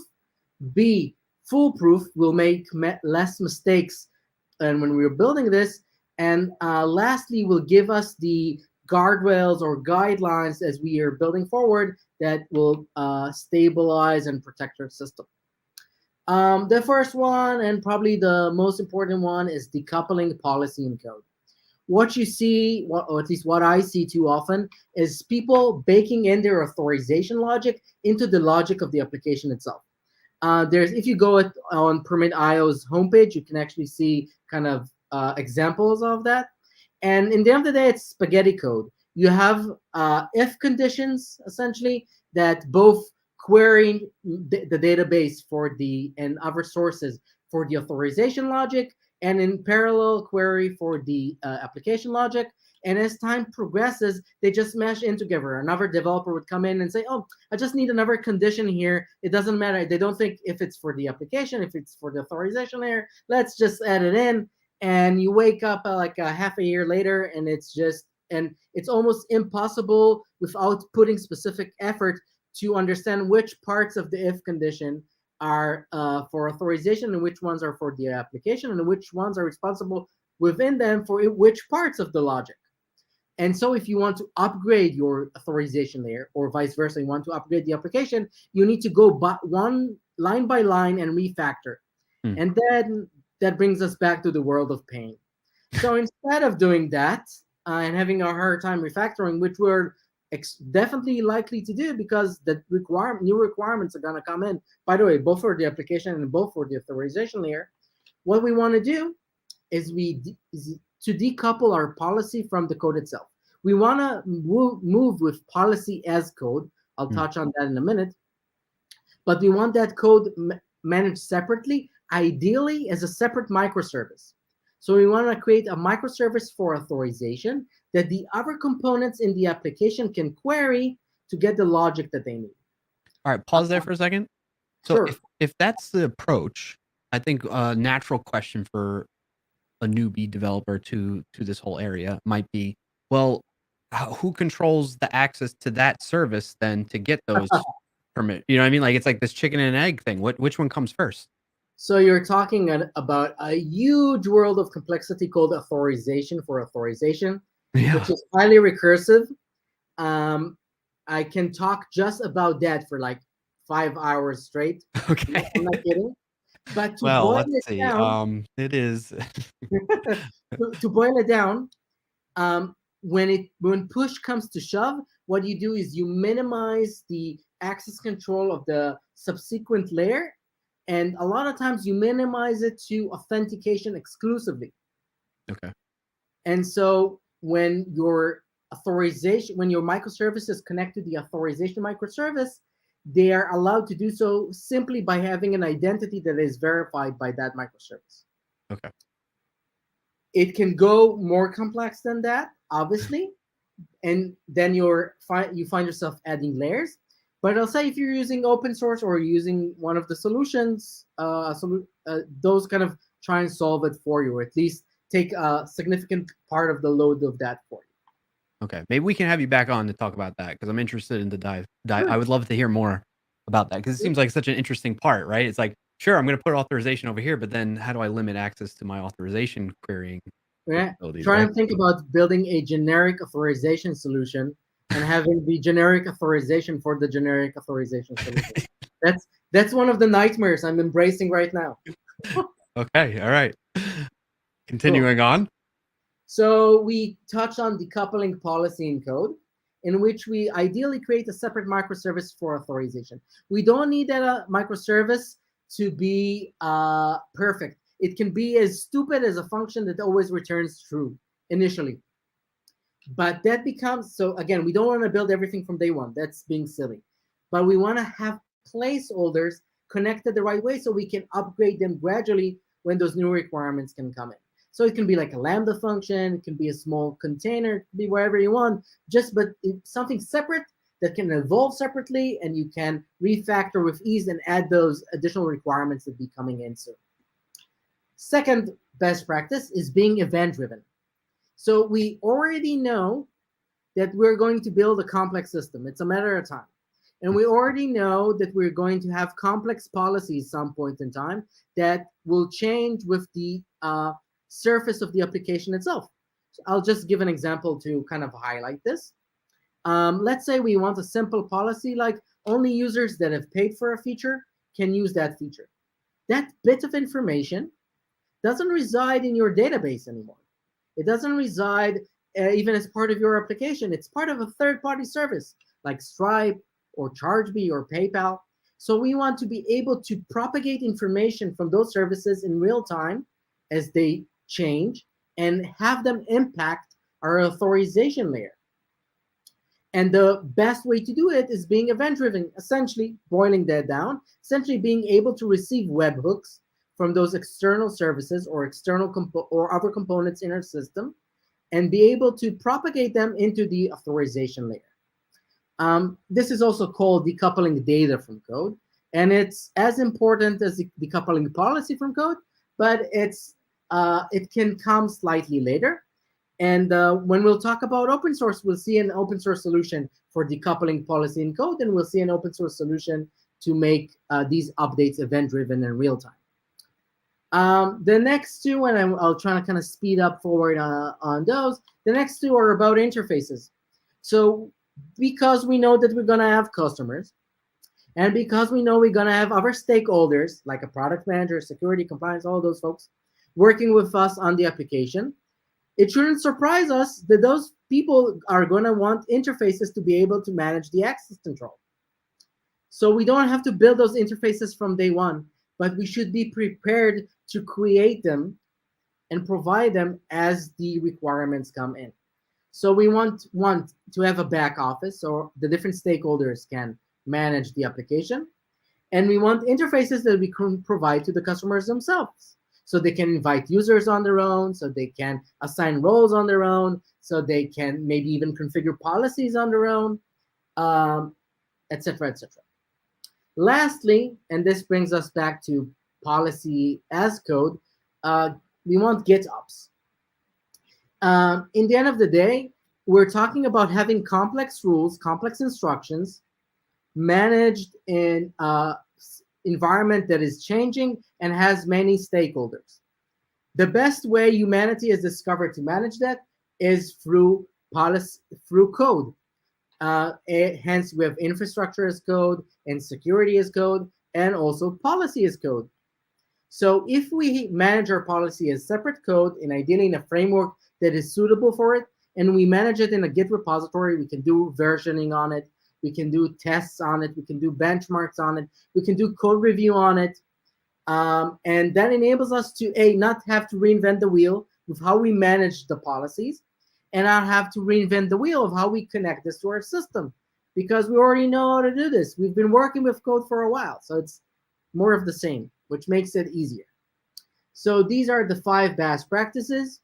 B, foolproof, will make less mistakes and when we're building this, and lastly, will give us the guardrails or guidelines as we are building forward that will stabilize and protect our system. The first one, and probably the most important one, is decoupling policy and code. What you see, or at least what I see too often, is people baking in their authorization logic into the logic of the application itself. If you go on Permit.io's homepage, you can actually see kind of examples of that. And in the end of the day, it's spaghetti code. You have if conditions, essentially, that both query the database and other sources for the authorization logic, and in parallel query for the application logic. And as time progresses, they just mesh in together. Another developer would come in and say, oh, I just need another condition here. It doesn't matter. They don't think if it's for the application, if it's for the authorization layer, let's just add it in. And you wake up like a half a year later, and it's almost impossible without putting specific effort to understand which parts of the if condition are for authorization and which ones are for the application and which ones are responsible within them for which parts of the logic. And so if you want to upgrade your authorization layer, or vice versa, you want to upgrade the application, you need to go one line by line and refactor. And then that brings us back to the world of pain. So instead of doing that and having a hard time refactoring, which we're definitely likely to do because the new requirements are going to come in, by the way, both for the application and both for the authorization layer, what we want to do is to decouple our policy from the code itself. We want to move with policy as code. I'll touch on that in a minute. But we want that code managed separately, ideally as a separate microservice. So we want to create a microservice for authorization that the other components in the application can query to get the logic that they need. All right, pause there for a second. So Sure. if that's the approach, I think a natural question for a newbie developer to this whole area might be, well, who controls the access to that service then to get those permit? You know what I mean? Like, it's like this chicken and egg thing. Which one comes first? So you're talking about a huge world of complexity called authorization for authorization, which is highly recursive. I can talk just about that for like 5 hours straight. Okay. I'm not kidding. But to Well, boil let's it see. down, It is. to boil it down, when push comes to shove, what you do is you minimize the access control of the subsequent layer, and a lot of times you minimize it to authentication exclusively. Okay. And so when your microservices connect to the authorization microservice, they are allowed to do so simply by having an identity that is verified by that microservice. Okay. It can go more complex than that, obviously, and then you find yourself adding layers. But I'll say if you're using open source or using one of the solutions, those kind of try and solve it for you, or at least take a significant part of the load of that for you. Okay. Maybe we can have you back on to talk about that because I'm interested in the dive. Sure. I would love to hear more about that because it seems like such an interesting part, right? It's like, sure, I'm going to put authorization over here, but then how do I limit access to my authorization querying capabilities? Try Right? and think about building a generic authorization solution and having the generic authorization for the generic authorization solution. That's one of the nightmares I'm embracing right now. Okay. All right. Continuing on. So we touch on decoupling policy in code, in which we ideally create a separate microservice for authorization. We don't need that microservice to be perfect. It can be as stupid as a function that always returns true initially. But that becomes, so again, we don't want to build everything from day one. That's being silly. But we want to have placeholders connected the right way so we can upgrade them gradually when those new requirements can come in. So it can be like a Lambda function, it can be a small container, it can be wherever you want, but it's something separate that can evolve separately, and you can refactor with ease and add those additional requirements that be coming in soon. Second best practice is being event-driven. So we already know that we're going to build a complex system. It's a matter of time. And we already know that we're going to have complex policies some point in time that will change with the surface of the application itself. So I'll just give an example to kind of highlight this. Let's say we want a simple policy like only users that have paid for a feature can use that feature. That bit of information doesn't reside in your database anymore. It doesn't reside even as part of your application. It's part of a third-party service like Stripe or Chargebee or PayPal. So we want to be able to propagate information from those services in real time as they change and have them impact our authorization layer. And the best way to do it is being event-driven, essentially boiling that down, essentially being able to receive webhooks from those external services or or other components in our system, and be able to propagate them into the authorization layer. This is also called decoupling data from code, and it's as important as decoupling policy from code, but it can come slightly later. And when we'll talk about open source, we'll see an open source solution for decoupling policy and code, and we'll see an open source solution to make these updates event-driven and real-time. The next two, and I'll try to kind of speed up forward on those, the next two are about interfaces. So because we know that we're going to have customers, and because we know we're going to have other stakeholders, like a product manager, security, compliance, all those folks, working with us on the application, it shouldn't surprise us that those people are going to want interfaces to be able to manage the access control. So we don't have to build those interfaces from day one, but we should be prepared to create them and provide them as the requirements come in. So we want to have a back office so the different stakeholders can manage the application. And we want interfaces that we can provide to the customers themselves. So they can invite users on their own, so they can assign roles on their own, so they can maybe even configure policies on their own, et cetera, et cetera. Lastly, and this brings us back to policy as code, we want GitOps. In the end of the day, we're talking about having complex rules, complex instructions, managed in environment that is changing and has many stakeholders. The best way humanity has discovered to manage that is through policy, through code. Hence, we have infrastructure as code and security as code, and also policy as code. So if we manage our policy as separate code, and ideally in a framework that is suitable for it, and we manage it in a Git repository, we can do versioning on it, we can do tests on it, we can do benchmarks on it, we can do code review on it. And that enables us to, not have to reinvent the wheel with how we manage the policies, and not have to reinvent the wheel of how we connect this to our system, because we already know how to do this. We've been working with code for a while, so it's more of the same, which makes it easier. So these are the 5 best practices.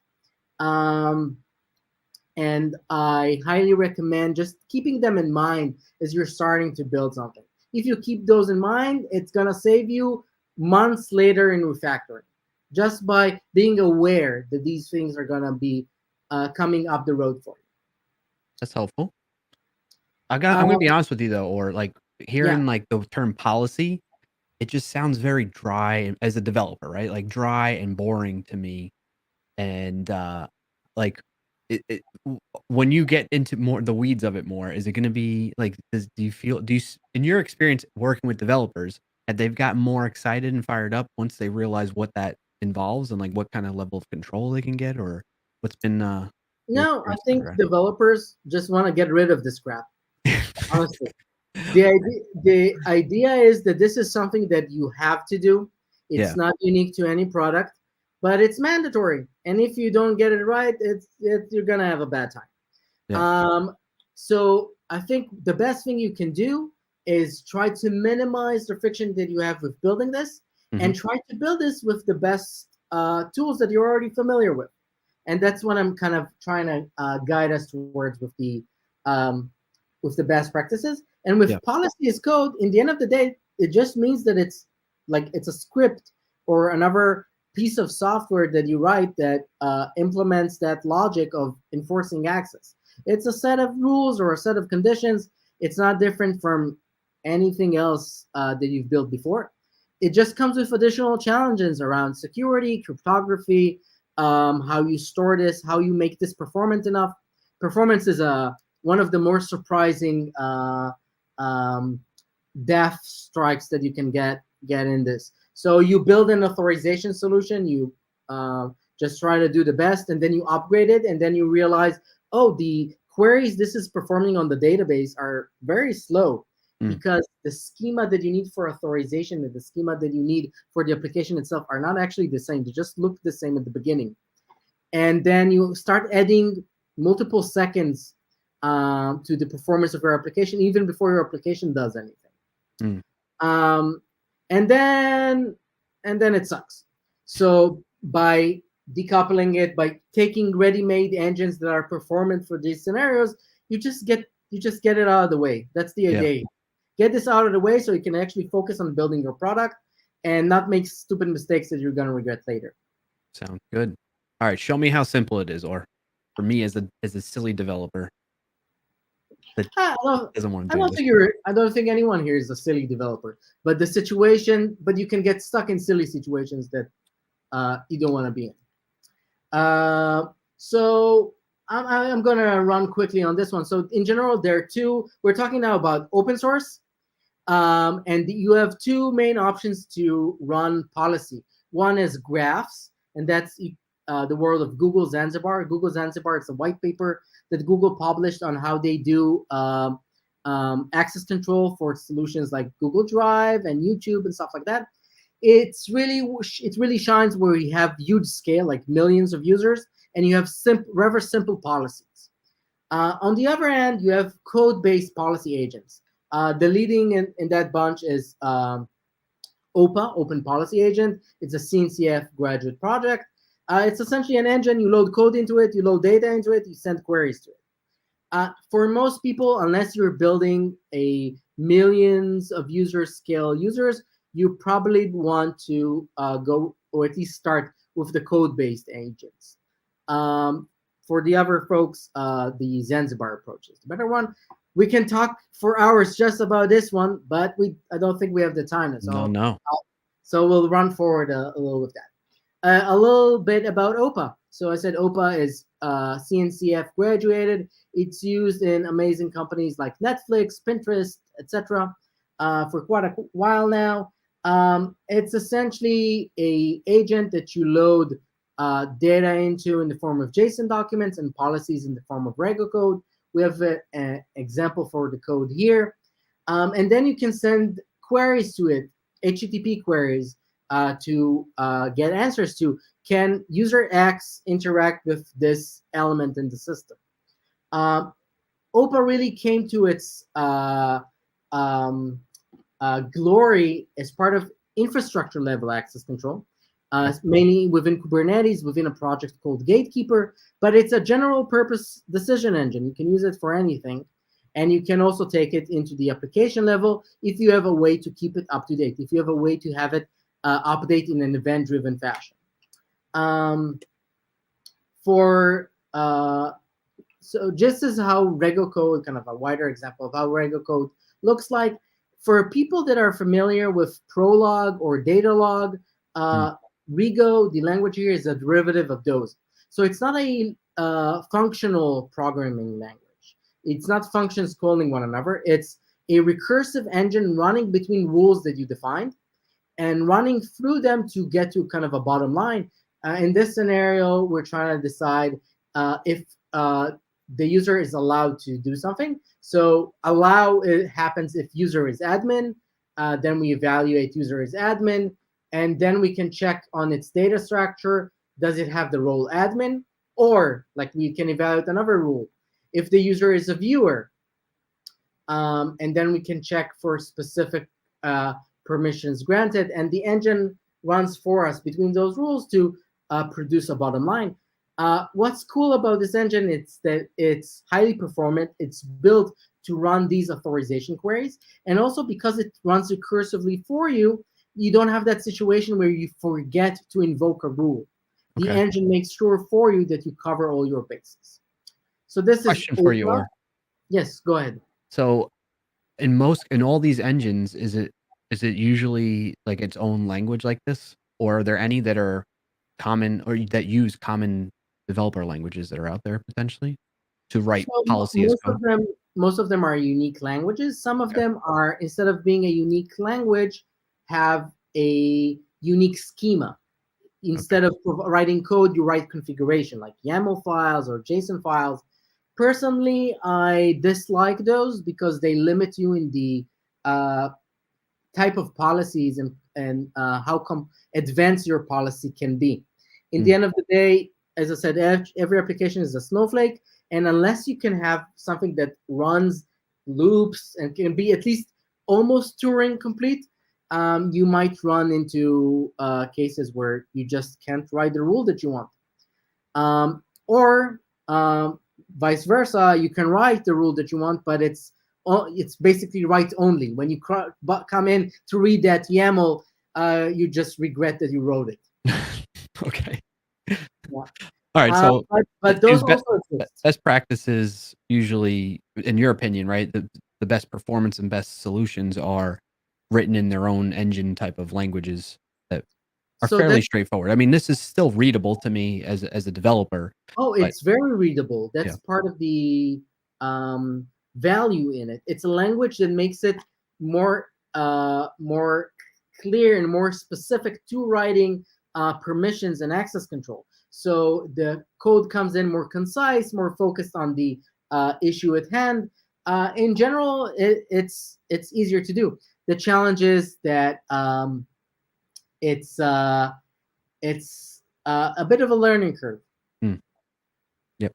And I highly recommend just keeping them in mind as you're starting to build something. If you keep those in mind, it's going to save you months later in refactoring, just by being aware that these things are going to be coming up the road for you. That's helpful. I'm going to be honest with you, though, or like hearing like the term policy, it just sounds very dry as a developer, right? Like dry and boring to me. And like when you get into more the weeds of it more, is it going to be like, do you in your experience working with developers, that they've gotten more excited and fired up once they realize what that involves and like what kind of level of control they can get, or what's been No, I think developers just want to get rid of this crap. Honestly, the idea is that this is something that you have to do. It's not unique to any product, but it's mandatory. And if you don't get it right, you're gonna have a bad time. So I think the best thing you can do is try to minimize the friction that you have with building this, and try to build this with the best tools that you're already familiar with. And that's what I'm kind of trying to guide us towards with the best practices. And with policy as code, in the end of the day, it just means that it's a script or another piece of software that you write that implements that logic of enforcing access. It's a set of rules or a set of conditions. It's not different from anything else that you've built before. It just comes with additional challenges around security, cryptography, how you store this, how you make this performant enough. Performance is one of the more surprising death strikes that you can get in this. So you build an authorization solution, you just try to do the best, and then you upgrade it, and then you realize, oh, the queries this is performing on the database are very slow. because the schema that you need for authorization and the schema that you need for the application itself are not actually the same. They just look the same at the beginning. And then you start adding multiple seconds to the performance of your application, even before your application does anything. And then it sucks. So by decoupling it, by taking ready-made engines that are performant for these scenarios, you just get it out of the way. That's the idea. Get this out of the way so you can actually focus on building your product and not make stupid mistakes that you're going to regret later. Sounds good. All right, show me how simple it is, or for me as a silly developer that doesn't want to do this. I don't think anyone here is a silly developer, but you can get stuck in silly situations that you don't want to be in. So I'm going to run quickly on this one. So in general, there are two. We're talking now about open source. And you have two main options to run policy. One is graphs, and that's the world of Google Zanzibar. Google Zanzibar, it's a white paper that Google published on how they do access control for solutions like Google Drive and YouTube and stuff like that. It really shines where you have huge scale, like millions of users, and you have rather simple policies. On the other hand, you have code-based policy agents. The leading in that bunch is OPA, Open Policy Agent. It's a CNCF graduate project. It's essentially an engine. You load code into it, you load data into it, you send queries to it. For most people, unless you're building a millions of scale users, you probably want to go, or at least start with the code-based agents. For the other folks, the Zanzibar approach is the better one. We can talk for hours just about this one, but I don't think we have the time. So so we'll run forward a little with that. A little bit about OPA. So I said OPA is CNCF graduated. It's used in amazing companies like Netflix, Pinterest, etc. For quite a while now. It's essentially an agent that you load data into in the form of JSON documents and policies in the form of Rego code. We have an example for the code here. And then you can send queries to it, HTTP queries, to get answers to. Can user X interact with this element in the system? OPA really came to its glory as part of infrastructure level access control. Mainly within Kubernetes, within a project called Gatekeeper, but it's a general purpose decision engine. You can use it for anything, and you can also take it into the application level if you have a way to keep it up to date, if you have a way to have it update in an event-driven fashion. So just as how Rego code, kind of a wider example of how Rego code looks like, for people that are familiar with Prolog or Datalog, Rego, the language here, is a derivative of those. So it's not a functional programming language. It's not functions calling one another. It's a recursive engine running between rules that you defined and running through them to get to kind of a bottom line. In this scenario, we're trying to decide if the user is allowed to do something. So allow it happens if user is admin. Then we evaluate user is admin. And then we can check on its data structure. Does it have the role admin? Or like we can evaluate another rule. If the user is a viewer, and then we can check for specific permissions granted. And the engine runs for us between those rules to produce a bottom line. What's cool about this engine is that it's highly performant. It's built to run these authorization queries. And also because it runs recursively for you, you don't have that situation where you forget to invoke a rule. The engine makes sure for you that you cover all your bases. So this question for you, Or. Yes, go ahead. So in all these engines, is it usually like its own language like this? Or are there any that are common or that use common developer languages that are out there potentially to write policy as code? Most of them are unique languages. Some of them are, instead of being a unique language, have a unique schema. Instead of writing code, you write configuration like YAML files or JSON files. Personally, I dislike those because they limit you in the type of policies and how advanced your policy can be. In the end of the day, as I said, every application is a snowflake, and unless you can have something that runs loops and can be at least almost Turing complete, you might run into cases where you just can't write the rule that you want. Or vice versa, you can write the rule that you want, but it's basically write only. When you come in to read that YAML, you just regret that you wrote it. Okay. Yeah. All right. So, but those also exist. Best practices usually, in your opinion, right? The best performance and best solutions are written in their own engine type of languages that are fairly straightforward. I mean, this is still readable to me as a developer. Oh, it's very readable. That's part of the value in it. It's a language that makes it more clear and more specific to writing permissions and access control. So the code comes in more concise, more focused on the issue at hand. In general, it's easier to do. The challenge is that it's a bit of a learning curve. Yep.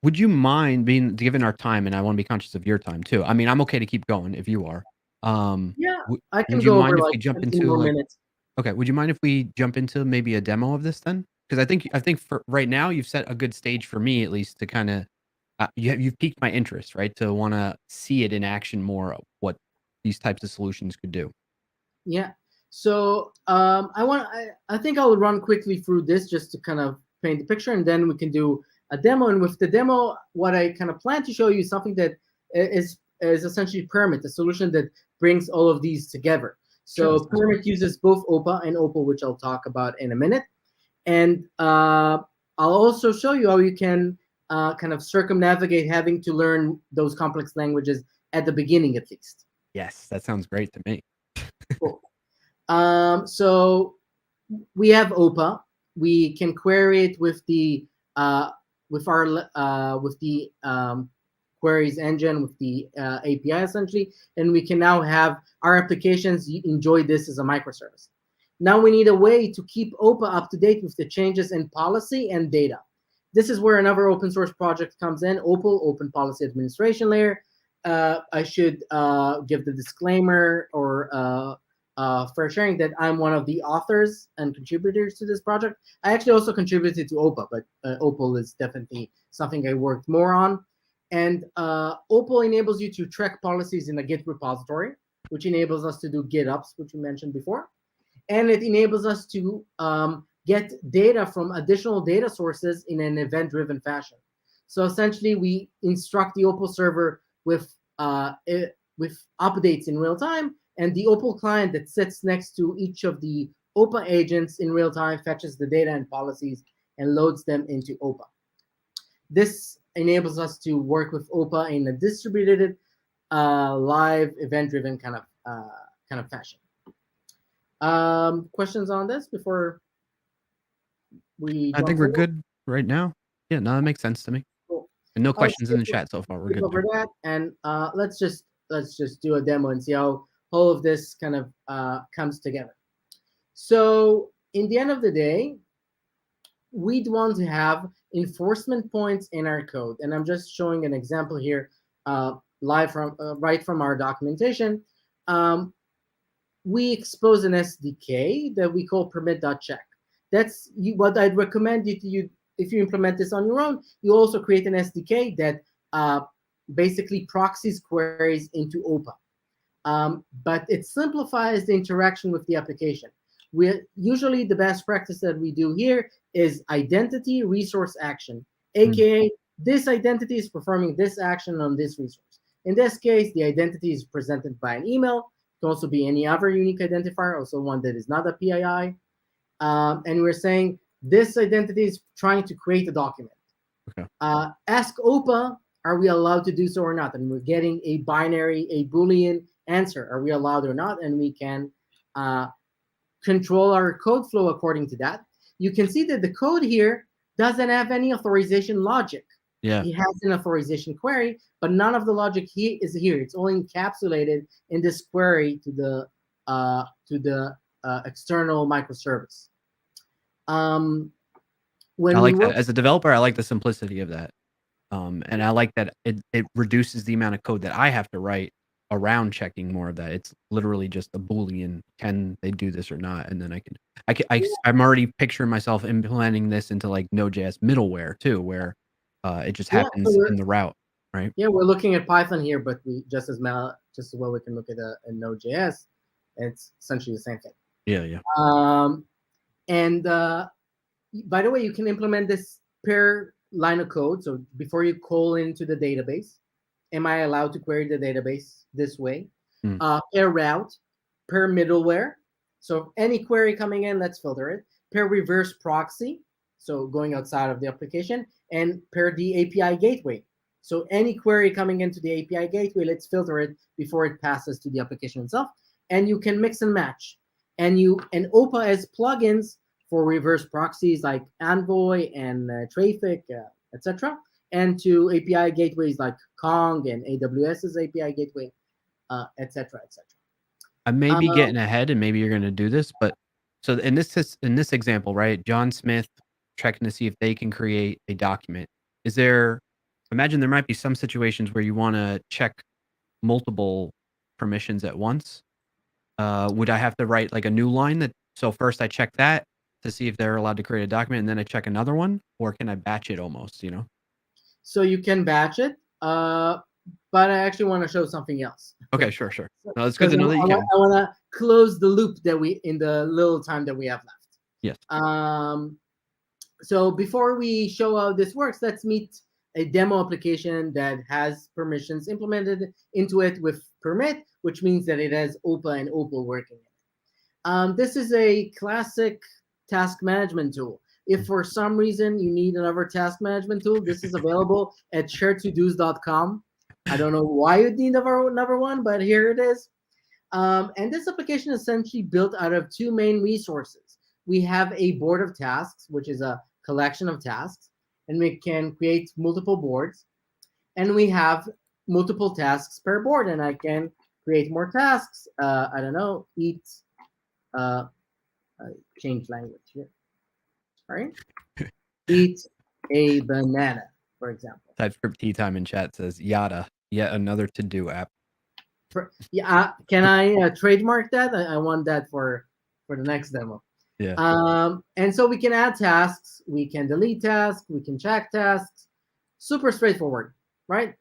Would you mind given our time, and I want to be conscious of your time too? I mean, I'm okay to keep going if you are. Yeah, I can would you go mind over if like we jump 15 into more like? minutes. Okay. Would you mind if we jump into maybe a demo of this then? Because I think for right now you've set a good stage for me at least to kind of you've piqued my interest, right? To want to see it in action more, what these types of solutions could do. Yeah. So I think I'll run quickly through this just to kind of paint the picture, and then we can do a demo. And with the demo, what I kind of plan to show you is something that is essentially Permit, a solution that brings all of these together. So Sure. Permit uses both OPA and OPAL, which I'll talk about in a minute. And I'll also show you how you can kind of circumnavigate having to learn those complex languages at the beginning, at least. Yes, that sounds great to me. Cool. So we have OPA. We can query it with the queries engine, with the API essentially, and we can now have our applications enjoy this as a microservice. Now we need a way to keep OPA up to date with the changes in policy and data. This is where another open source project comes in, OPAL, Open Policy Administration Layer. I should give the disclaimer or fair sharing that I'm one of the authors and contributors to this project. I actually also contributed to OPA, but OPAL is definitely something I worked more on. And OPAL enables you to track policies in a Git repository, which enables us to do GitOps, which you mentioned before. And it enables us to get data from additional data sources in an event-driven fashion. So essentially, we instruct the OPAL server with updates in real time, and the OPAL client that sits next to each of the OPA agents in real time fetches the data and policies and loads them into OPA. This enables us to work with OPA in a distributed, live, event-driven kind of fashion. Questions on this before we? I think we're good right now. Yeah, no, that makes sense to me. Cool. And no questions in the chat so far. We're good. Over that, and let's just do a demo and see how all of this kind of comes together. So in the end of the day, we'd want to have enforcement points in our code, and I'm just showing an example here, live from right from our documentation. We expose an SDK that we call permit.check. That's what I'd recommend you if you implement this on your own. You also create an SDK that basically proxies queries into OPA. But it simplifies the interaction with the application. Usually the best practice that we do here is identity resource action, aka this identity is performing this action on this resource. In this case, the identity is presented by an email. It can also be any other unique identifier, also one that is not a PII. And we're saying this identity is trying to create a document. Okay. Ask OPA, are we allowed to do so or not? And we're getting a binary, a Boolean answer. Are we allowed or not? And we can control our code flow according to that. You can see that the code here doesn't have any authorization logic. Yeah. he has an authorization query, but none of the logic is here. It's only encapsulated in this query to the external microservice. When I we like work, that. As a developer, I like the simplicity of that. And I like that it reduces the amount of code that I have to write around checking more of that. It's literally just a Boolean, can they do this or not? And then I'm already picturing myself implementing this into like Node.js middleware too, where it just yeah, happens in the route, right? yeah, we're looking at Python here, but we just as well we can look at a Node.js. It's essentially the same thing. Yeah, yeah. And by the way, you can implement this per line of code. So before you call into the database, am I allowed to query the database this way? Per route, per middleware. So any query coming in, let's filter it. Per reverse proxy, so going outside of the application, and per the API gateway. So any query coming into the API gateway, let's filter it before it passes to the application itself. And you can mix and match. And OPA has plugins for reverse proxies like Envoy and Traffic, etc., and to API gateways like Kong and AWS's API gateway, etc., etc. I may be getting ahead, and maybe you're going to do this, but so in this example, right? John Smith checking to see if they can create a document. Imagine there might be some situations where you want to check multiple permissions at once. Would I have to write like a new line so first I check that to see if they're allowed to create a document, and then I check another one, or can I batch it almost? So you can batch it, but I actually want to show something else. Okay, sure. No, it's good to know that you can. I want to close the loop in the little time that we have left. Yes. So before we show how this works, let's meet a demo application that has permissions implemented into it with permit, which means that it has OPA and OPAL working in it. This is a classic task management tool. If for some reason you need another task management tool, this is available at sharedtodos.com. I don't know why you'd need another one, but here it is. And this application is essentially built out of two main resources. We have a board of tasks, which is a collection of tasks, and we can create multiple boards. And we have multiple tasks per board, and I can create more tasks. I don't know, eat, change language here. All right. Eat a banana, for example. TypeScript tea time in chat says yada, yet another to-do app. Can I trademark that? I want that for the next demo. Yeah. And so we can add tasks, we can delete tasks, we can check tasks. Super straightforward, right?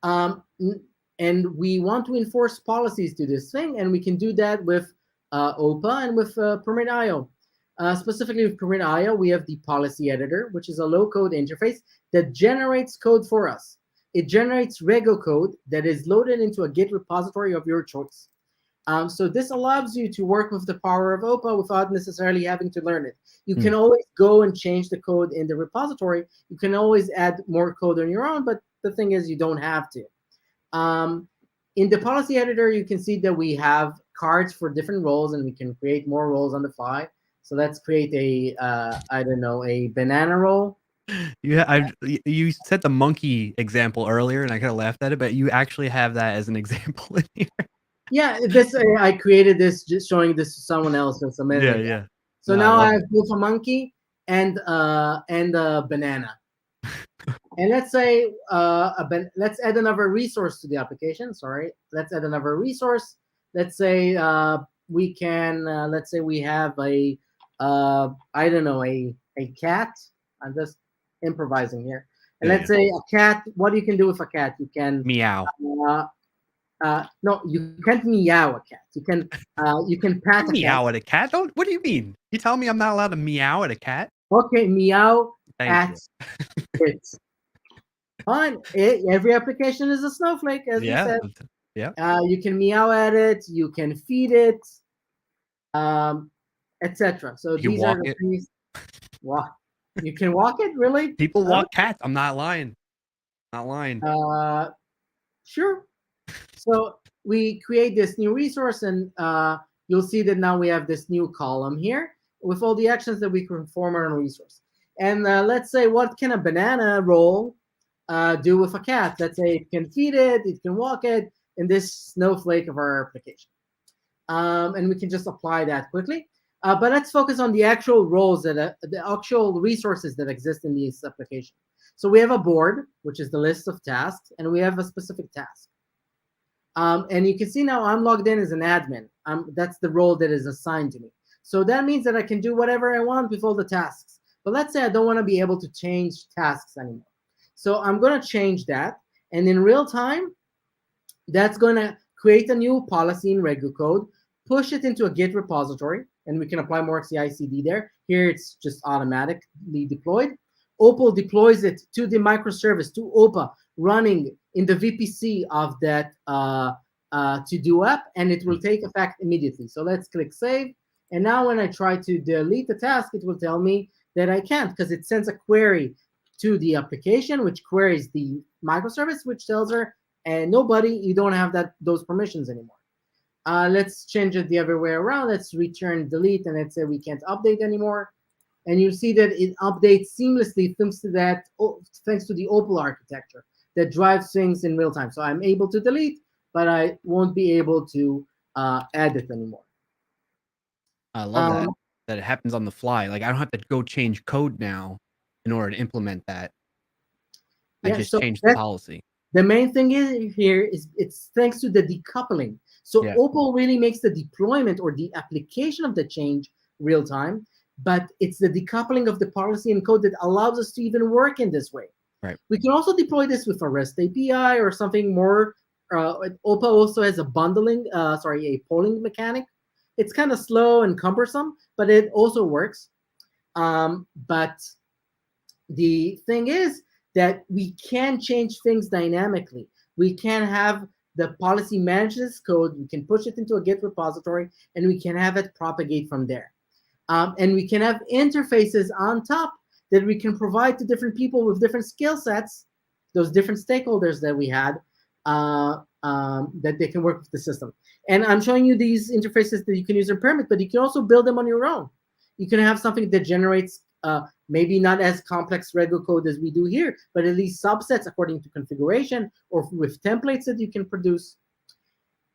And we want to enforce policies to this thing, and we can do that with OPA and with permit.io. Specifically with permit.io, we have the policy editor, which is a low-code interface that generates code for us. It generates Rego code that is loaded into a Git repository of your choice. So this allows you to work with the power of OPA without necessarily having to learn it. You can always go and change the code in the repository. You can always add more code on your own, but the thing is you don't have to. In the policy editor, you can see that we have cards for different roles, and we can create more roles on the fly. So let's create a, I don't know, a banana role. You said the monkey example earlier, and I kind of laughed at it, but you actually have that as an example in here. Yeah, I created this just showing this to someone else just a minute ago. Yeah. So now I have both a monkey and a banana. And let's say let's add another resource to the application. Sorry, let's add another resource. Let's say we can. Let's say we have a I don't know, a cat. I'm just improvising here. And let's say a cat. What you can do with a cat? You can meow. No, you can't meow a cat. You can pat a cat. Meow at a cat? What do you mean? You tell me I'm not allowed to meow at a cat? Okay, meow at it. Fine. Every application is a snowflake, as we said. Yeah. You can meow at it. You can feed it, etc. So you these are the things. Walk. You can walk it, really? People walk cats. I'm not lying. Not lying. Sure. So we create this new resource, and you'll see that now we have this new column here with all the actions that we can perform on a resource. And let's say, what can a banana roll do with a cat? Let's say it can feed it, it can walk it in this snowflake of our application. And we can just apply that quickly. But let's focus on the actual roles the actual resources that exist in this application. So we have a board, which is the list of tasks, and we have a specific task. And you can see now I'm logged in as an admin. That's the role that is assigned to me. So that means that I can do whatever I want with all the tasks. But let's say I don't want to be able to change tasks anymore. So I'm going to change that. And in real time, that's going to create a new policy in Regu code, push it into a Git repository, and we can apply more CI/CD there. Here, it's just automatically deployed. OPAL deploys it to the microservice, to OPA, running in the VPC of that to-do app, and it will take effect immediately. So let's click save. And now when I try to delete the task, it will tell me that I can't, because it sends a query to the application, which queries the microservice, which tells her, and nobody, you don't have those permissions anymore. Let's change it the other way around. Let's return delete, and let's say we can't update anymore. And you see that it updates seamlessly thanks to the OPAL architecture that drives things in real time. So I'm able to delete, but I won't be able to add it anymore. I love that it happens on the fly. Like I don't have to go change code now in order to implement that. I just changed the policy. The main thing here is it's thanks to the decoupling. So OPAL really makes the deployment or the application of the change real time, but it's the decoupling of the policy and code that allows us to even work in this way. Right. We can also deploy this with a REST API or something more. OPAL also has a polling mechanic. It's kind of slow and cumbersome, but it also works. But the thing is that we can change things dynamically. We can have the policy manage this code. We can push it into a Git repository, and we can have it propagate from there. And we can have interfaces on top that we can provide to different people with different skill sets, those different stakeholders that we had, that they can work with the system. And I'm showing you these interfaces that you can use in Permit, but you can also build them on your own. You can have something that generates maybe not as complex Regu code as we do here, but at least subsets according to configuration or with templates that you can produce.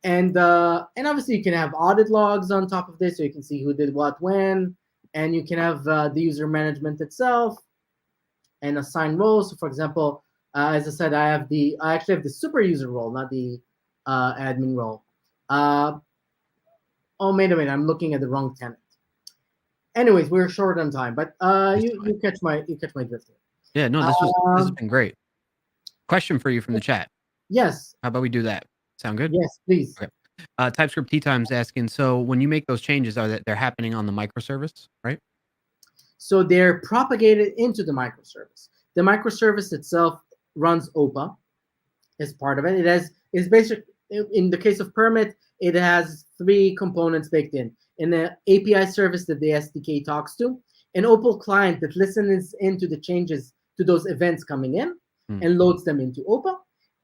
And obviously you can have audit logs on top of this, so you can see who did what when, and you can have the user management itself and assign roles. So for example, as I said, I actually have the super user role, not the admin role. Oh, wait a minute, I'm looking at the wrong tenant. Anyways, we're short on time, but you catch my drift here. Yeah, no, this has been great. Question for you from the chat. Yes. How about we do that? Sound good? Yes, please. Okay. TypeScript Tea Time's asking, so when you make those changes, they're happening on the microservice, right? So they're propagated into the microservice. The microservice itself runs OPA as part of it. It's basic. In the case of Permit, it has 3 components baked in. In the API service that the SDK talks to, an OPAL client that listens into the changes to those events coming in and loads them into OPA,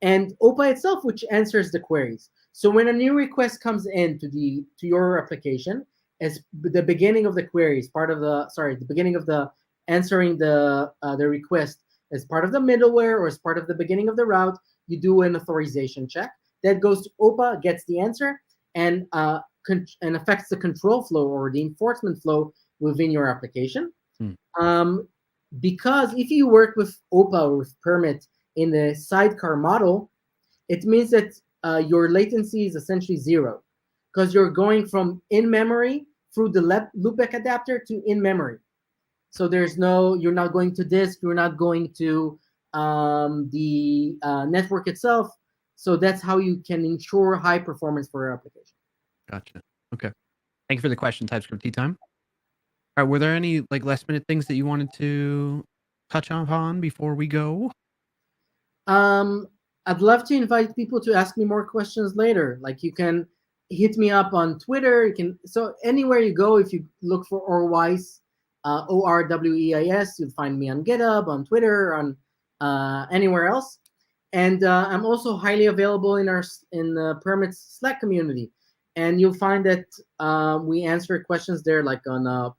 and OPA itself, which answers the queries. So when a new request comes in to your application, as the beginning of the queries, the beginning of the answering the request as part of the middleware or as part of the beginning of the route, you do an authorization check that goes to OPA, gets the answer, and affects the control flow or the enforcement flow within your application. Because if you work with OPA or with Permit in the sidecar model, it means that your latency is essentially 0, because you're going from in-memory through the loopback adapter to in-memory. So you're not going to disk, you're not going to the network itself. So that's how you can ensure high performance for your application. Gotcha. Okay. Thank you for the question, TypeScript Tea Time. All right, were there any last minute things that you wanted to touch on before we go? I'd love to invite people to ask me more questions later. You can hit me up on Twitter. So anywhere you go, if you look for Weis, ORWEIS, you'll find me on GitHub, on Twitter, on anywhere else. And I'm also highly available in the Permits Slack community. And you'll find that we answer questions there on a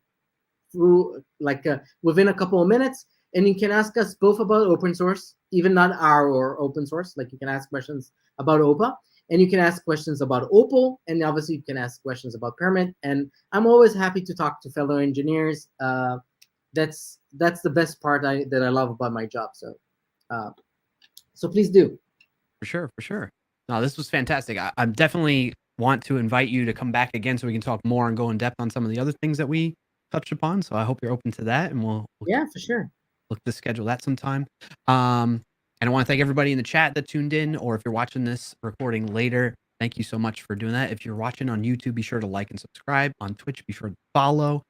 through like within a couple of minutes. And you can ask us both about open source, even not our or open source. Like you can ask questions about OPA, and you can ask questions about OPAL, and obviously you can ask questions about permit. And I'm always happy to talk to fellow engineers. That's the best part that I love about my job. So please do. For sure, for sure. No, this was fantastic. I definitely want to invite you to come back again so we can talk more and go in depth on some of the other things that we touched upon. So I hope you're open to that, and we'll Yeah, for sure. look to schedule that sometime. And I want to thank everybody in the chat that tuned in, or if you're watching this recording later, thank you so much for doing that. If you're watching on YouTube, be sure to like and subscribe. On Twitch, be sure to follow.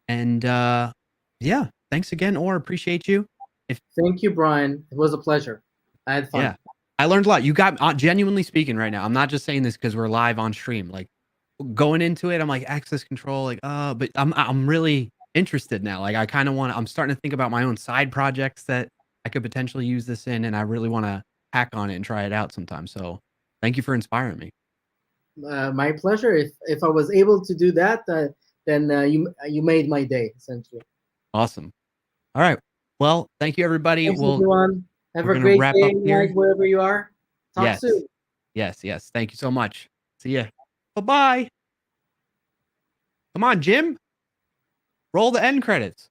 And yeah, thanks again, or appreciate you. Thank you, Brian. It was a pleasure. I had fun. Yeah, I learned a lot. You got genuinely speaking right now. I'm not just saying this because we're live on stream. Like going into it, I'm like access control, like but I'm really interested now. Like I kind of want. I'm starting to think about my own side projects that I could potentially use this in, and I really want to hack on it and try it out sometime. So thank you for inspiring me. My pleasure. If I was able to do that, then you made my day essentially. Awesome. All right. Well, thank you, everybody. Thanks, everyone. Have a great day, night, wherever you are. Talk soon. Yes. Thank you so much. See ya. Bye-bye. Come on, Jim. Roll the end credits.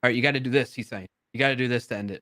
All right, you got to do this, he's saying. You got to do this to end it.